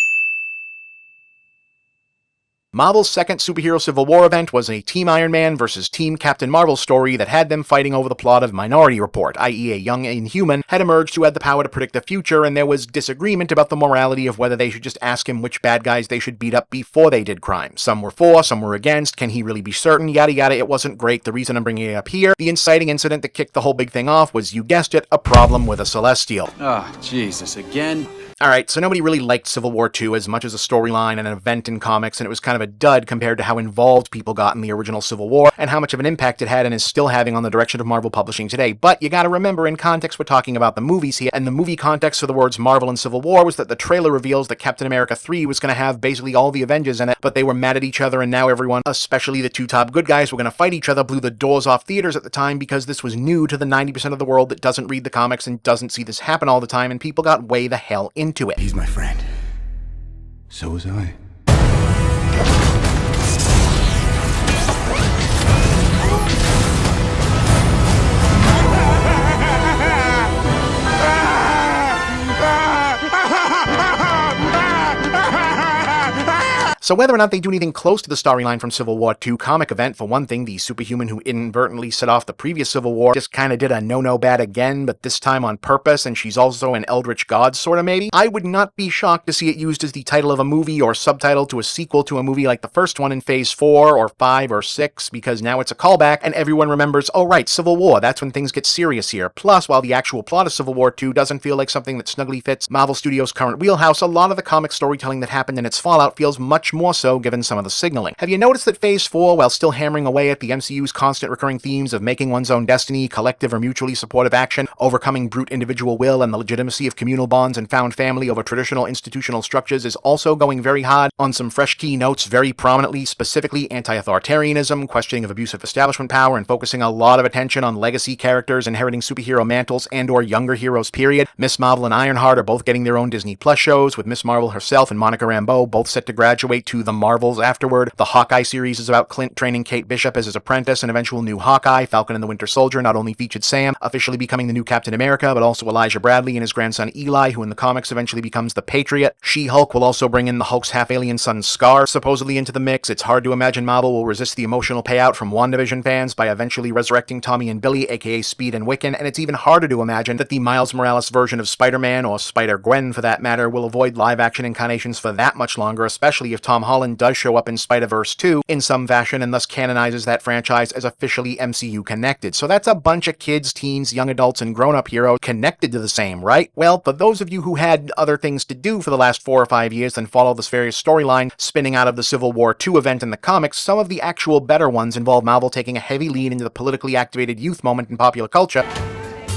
Marvel's second superhero Civil War event was a Team Iron Man versus Team Captain Marvel story that had them fighting over the plot of Minority Report, i.e. a young Inhuman had emerged who had the power to predict the future, and there was disagreement about the morality of whether they should just ask him which bad guys they should beat up before they did crimes. Some were for, some were against, can he really be certain, yada yada. It wasn't great. The reason I'm bringing it up here, the inciting incident that kicked the whole big thing off was, you guessed it, a problem with a Celestial.
Oh, Jesus, again?
Alright, so nobody really liked Civil War II as much as a storyline and an event in comics, and it was kind of a dud compared to how involved people got in the original Civil War, and how much of an impact it had and is still having on the direction of Marvel publishing today. But you gotta remember, in context, we're talking about the movies here, and the movie context for the words Marvel and Civil War was that the trailer reveals that Captain America 3 was gonna have basically all the Avengers in it, but they were mad at each other, and now everyone, especially the two top good guys, were gonna fight each other, blew the doors off theaters at the time because this was new to the 90% of the world that doesn't read the comics and doesn't see this happen all the time, and people got way the hell into it.
He's my friend. So was I.
So whether or not they do anything close to the storyline from Civil War II comic event, for one thing, the superhuman who inadvertently set off the previous Civil War just kinda did a no-no bad again, but this time on purpose, and she's also an eldritch god sorta maybe, I would not be shocked to see it used as the title of a movie or subtitle to a sequel to a movie like the first one in Phase 4 or 5 or 6, because now it's a callback and everyone remembers, oh right, Civil War, that's when things get serious here. Plus, while the actual plot of Civil War II doesn't feel like something that snugly fits Marvel Studios' current wheelhouse, a lot of the comic storytelling that happened in its fallout feels much more so given some of the signaling. Have you noticed that Phase 4, while still hammering away at the MCU's constant recurring themes of making one's own destiny, collective or mutually supportive action, overcoming brute individual will, and the legitimacy of communal bonds and found family over traditional institutional structures, is also going very hard on some fresh key notes, very prominently, specifically anti-authoritarianism, questioning of abusive establishment power, and focusing a lot of attention on legacy characters inheriting superhero mantles and or younger heroes, period. Miss Marvel and Ironheart are both getting their own Disney Plus shows, with Miss Marvel herself and Monica Rambeau both set to graduate to the Marvels afterward. The Hawkeye series is about Clint training Kate Bishop as his apprentice and eventual new Hawkeye. Falcon and the Winter Soldier not only featured Sam, officially becoming the new Captain America, but also Elijah Bradley and his grandson Eli, who in the comics eventually becomes the Patriot. She-Hulk will also bring in the Hulk's half-alien son Scar, supposedly into the mix. It's hard to imagine Marvel will resist the emotional payout from WandaVision fans by eventually resurrecting Tommy and Billy, aka Speed and Wiccan, and it's even harder to imagine that the Miles Morales version of Spider-Man, or Spider-Gwen for that matter, will avoid live-action incarnations for that much longer, especially if Tom Holland does show up in Spider-Verse 2 in some fashion and thus canonizes that franchise as officially MCU connected. So that's a bunch of kids, teens, young adults, and grown-up heroes connected to the same, right? Well, for those of you who had other things to do for the last 4 or 5 years than follow this various storyline spinning out of the Civil War II event in the comics, some of the actual better ones involve Marvel taking a heavy lead into the politically activated youth moment in popular culture.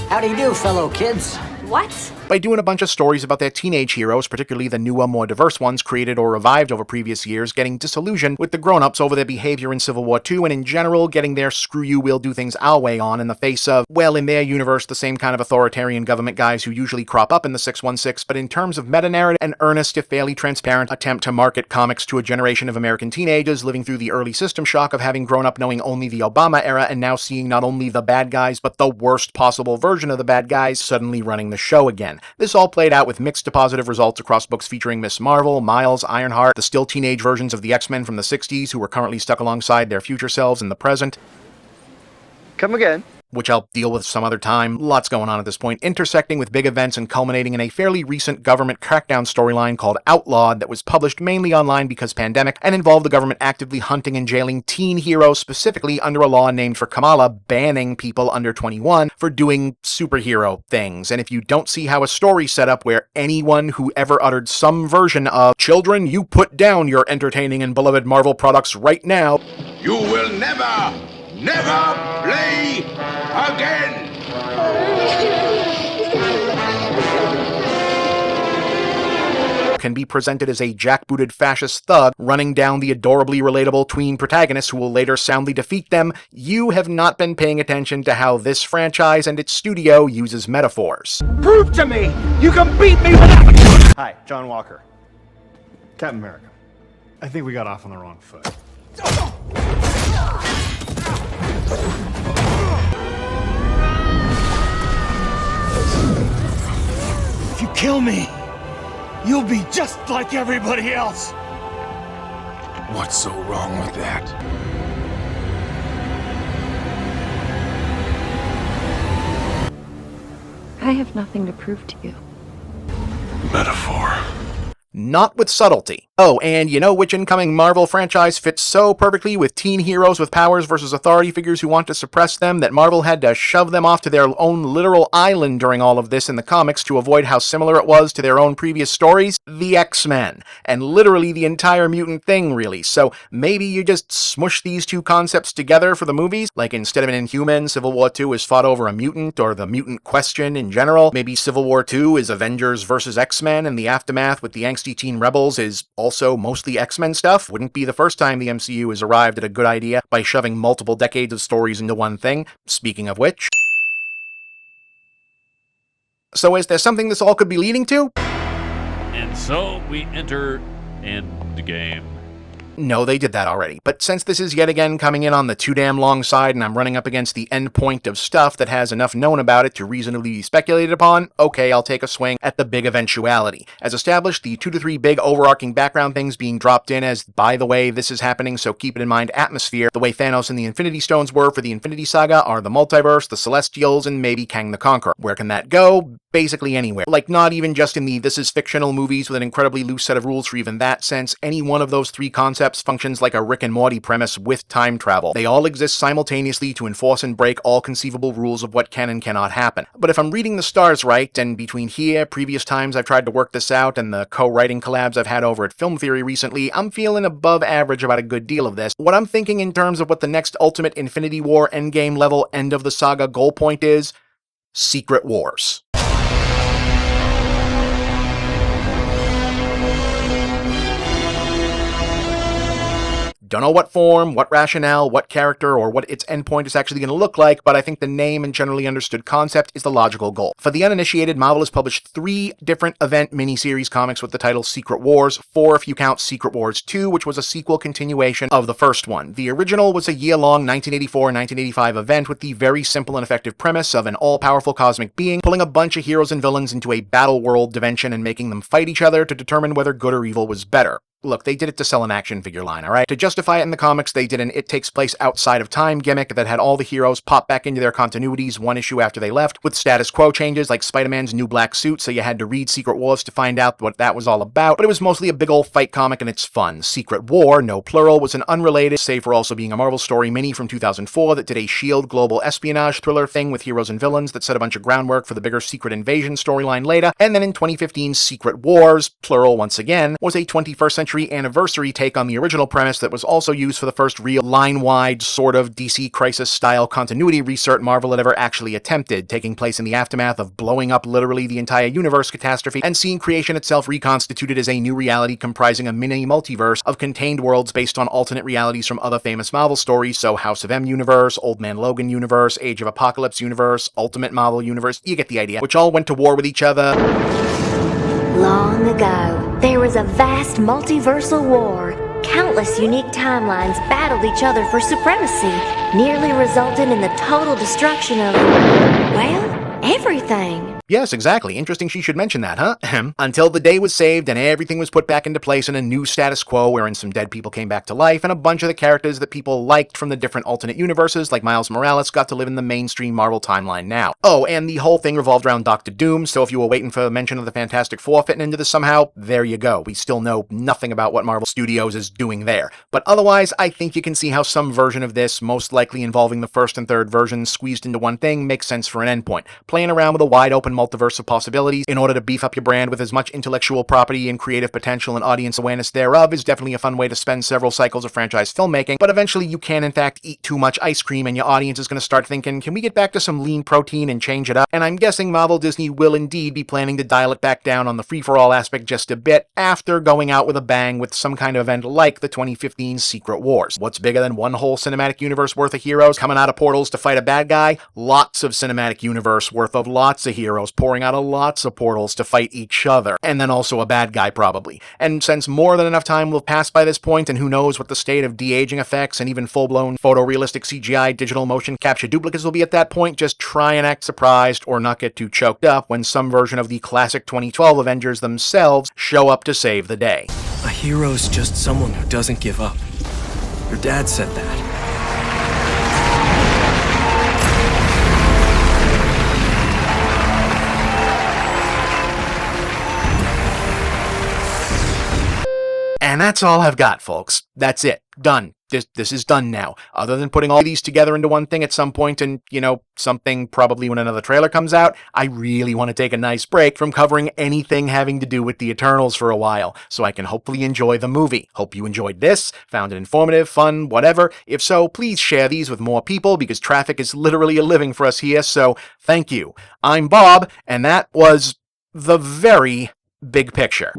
How do you do, fellow kids?
What?
By doing a bunch of stories about their teenage heroes, particularly the newer, more diverse ones created or revived over previous years, getting disillusioned with the grown-ups over their behavior in Civil War II, and in general, getting their screw you, we'll do things our way on in the face of, well, in their universe, the same kind of authoritarian government guys who usually crop up in the 616, but in terms of meta-narrative, an earnest, if fairly transparent, attempt to market comics to a generation of American teenagers living through the early system shock of having grown up knowing only the Obama era and now seeing not only the bad guys, but the worst possible version of the bad guys suddenly running the show again. This all played out with mixed to positive results across books featuring Miss Marvel, Miles, Ironheart, the still teenage versions of the X-Men from the 60s who were currently stuck alongside their future selves in the present.
Come again.
Which I'll deal with some other time. Lots going on at this point, intersecting with big events and culminating in a fairly recent government crackdown storyline called Outlawed that was published mainly online because pandemic and involved the government actively hunting and jailing teen heroes, specifically under a law named for Kamala, banning people under 21 for doing superhero things. And if you don't see how a story set up where anyone who ever uttered some version of "Children, you put down your entertaining and beloved Marvel products right now,"
You will never play again!
can be presented as a jackbooted fascist thug running down the adorably relatable tween protagonists who will later soundly defeat them, you have not been paying attention to how this franchise and its studio uses metaphors.
Prove to me you can beat me without...
Hi, John Walker. Captain America. I think we got off on the wrong foot.
If you kill me, you'll be just like everybody else.
What's so wrong with that?
I have nothing to prove to you.
Metaphor.
Not with subtlety. Oh, and you know which incoming Marvel franchise fits so perfectly with teen heroes with powers versus authority figures who want to suppress them that Marvel had to shove them off to their own literal island during all of this in the comics to avoid how similar it was to their own previous stories? The X-Men. And literally the entire mutant thing, really. So maybe you just smush these two concepts together for the movies? Like instead of an Inhuman, Civil War II is fought over a mutant, or the mutant question in general. Maybe Civil War II is Avengers versus X-Men, and the aftermath with the angsty teen rebels is also mostly X-Men stuff. Wouldn't be the first time the MCU has arrived at a good idea by shoving multiple decades of stories into one thing. Speaking of which... So is there something this all could be leading to?
And so we enter Endgame.
No, they did that already. But since this is yet again coming in on the too damn long side and I'm running up against the end point of stuff that has enough known about it to reasonably be speculated upon, okay, I'll take a swing at the big eventuality. As established, the 2 to 3 big overarching background things being dropped in as, by the way, this is happening, so keep it in mind, atmosphere, the way Thanos and the Infinity Stones were for the Infinity Saga, are the multiverse, the Celestials, and maybe Kang the Conqueror. Where can that go? Basically anywhere. Like, not even just in the this is fictional movies with an incredibly loose set of rules for even that sense. Any one of those 3 concepts functions like a Rick and Morty premise with time travel. They all exist simultaneously to enforce and break all conceivable rules of what can and cannot happen. But if I'm reading the stars right, and between here, previous times I've tried to work this out, and the co-writing collabs I've had over at Film Theory recently, I'm feeling above average about a good deal of this. What I'm thinking in terms of what the next ultimate Infinity War endgame level end of the saga goal point is, Secret Wars. Don't know what form, what rationale, what character, or what its endpoint is actually going to look like, but I think the name and generally understood concept is the logical goal. For the uninitiated, Marvel has published 3 different event miniseries comics with the title Secret Wars, 4 if you count Secret Wars 2, which was a sequel continuation of the first one. The original was a year-long 1984-1985 event with the very simple and effective premise of an all-powerful cosmic being pulling a bunch of heroes and villains into a battle world dimension and making them fight each other to determine whether good or evil was better. Look, they did it to sell an action figure line, alright? To justify it in the comics, they did an it takes place outside of time gimmick that had all the heroes pop back into their continuities one issue after they left, with status quo changes like Spider-Man's new black suit, so you had to read Secret Wars to find out what that was all about, but it was mostly a big old fight comic and it's fun. Secret War, no plural, was an unrelated, save for also being a Marvel story mini from 2004 that did a S.H.I.E.L.D. global espionage thriller thing with heroes and villains that set a bunch of groundwork for the bigger Secret Invasion storyline later, and then in 2015, Secret Wars, plural once again, was a 21st century anniversary take on the original premise that was also used for the first real line-wide, sort of DC Crisis-style continuity reset Marvel had ever actually attempted, taking place in the aftermath of blowing up literally the entire universe catastrophe and seeing creation itself reconstituted as a new reality comprising a mini multiverse of contained worlds based on alternate realities from other famous Marvel stories, so House of M universe, Old Man Logan universe, Age of Apocalypse universe, Ultimate Marvel universe, you get the idea, which all went to war with each other.
Long ago, there was a vast multiversal war. Countless unique timelines battled each other for supremacy, nearly resulting in the total destruction of, well, everything.
Yes, exactly. Interesting she should mention that, huh? Until the day was saved and everything was put back into place in a new status quo wherein some dead people came back to life and a bunch of the characters that people liked from the different alternate universes, like Miles Morales, got to live in the mainstream Marvel timeline now. Oh, and the whole thing revolved around Doctor Doom, so if you were waiting for a mention of the Fantastic Four fitting into this somehow, there you go. We still know nothing about what Marvel Studios is doing there. But otherwise, I think you can see how some version of this, most likely involving the first and third versions squeezed into one thing, makes sense for an endpoint. Playing around with a wide open multiverse of possibilities in order to beef up your brand with as much intellectual property and creative potential and audience awareness thereof is definitely a fun way to spend several cycles of franchise filmmaking, but eventually you can in fact eat too much ice cream and your audience is going to start thinking, can we get back to some lean protein and change it up? And I'm guessing Marvel Disney will indeed be planning to dial it back down on the free-for-all aspect just a bit after going out with a bang with some kind of event like the 2015 Secret Wars. What's bigger than one whole cinematic universe worth of heroes coming out of portals to fight a bad guy? Lots of cinematic universe worth of lots of heroes pouring out of lots of portals to fight each other, and then also a bad guy probably. And since more than enough time will pass by this point, and who knows what the state of de-aging effects and even full-blown photorealistic CGI digital motion capture duplicates will be at that point, just try and act surprised or not get too choked up when some version of the classic 2012 Avengers themselves show up to save the day.
A
hero's just someone who doesn't give up. Your dad said that.
And that's all I've got, folks. That's it. Done. This is done now. Other than putting all these together into one thing at some point and, something probably when another trailer comes out, I really want to take a nice break from covering anything having to do with the Eternals for a while, so I can hopefully enjoy the movie. Hope you enjoyed this, found it informative, fun, whatever. If so, please share these with more people because traffic is literally a living for us here, so thank you. I'm Bob, and that was The Very Big Picture.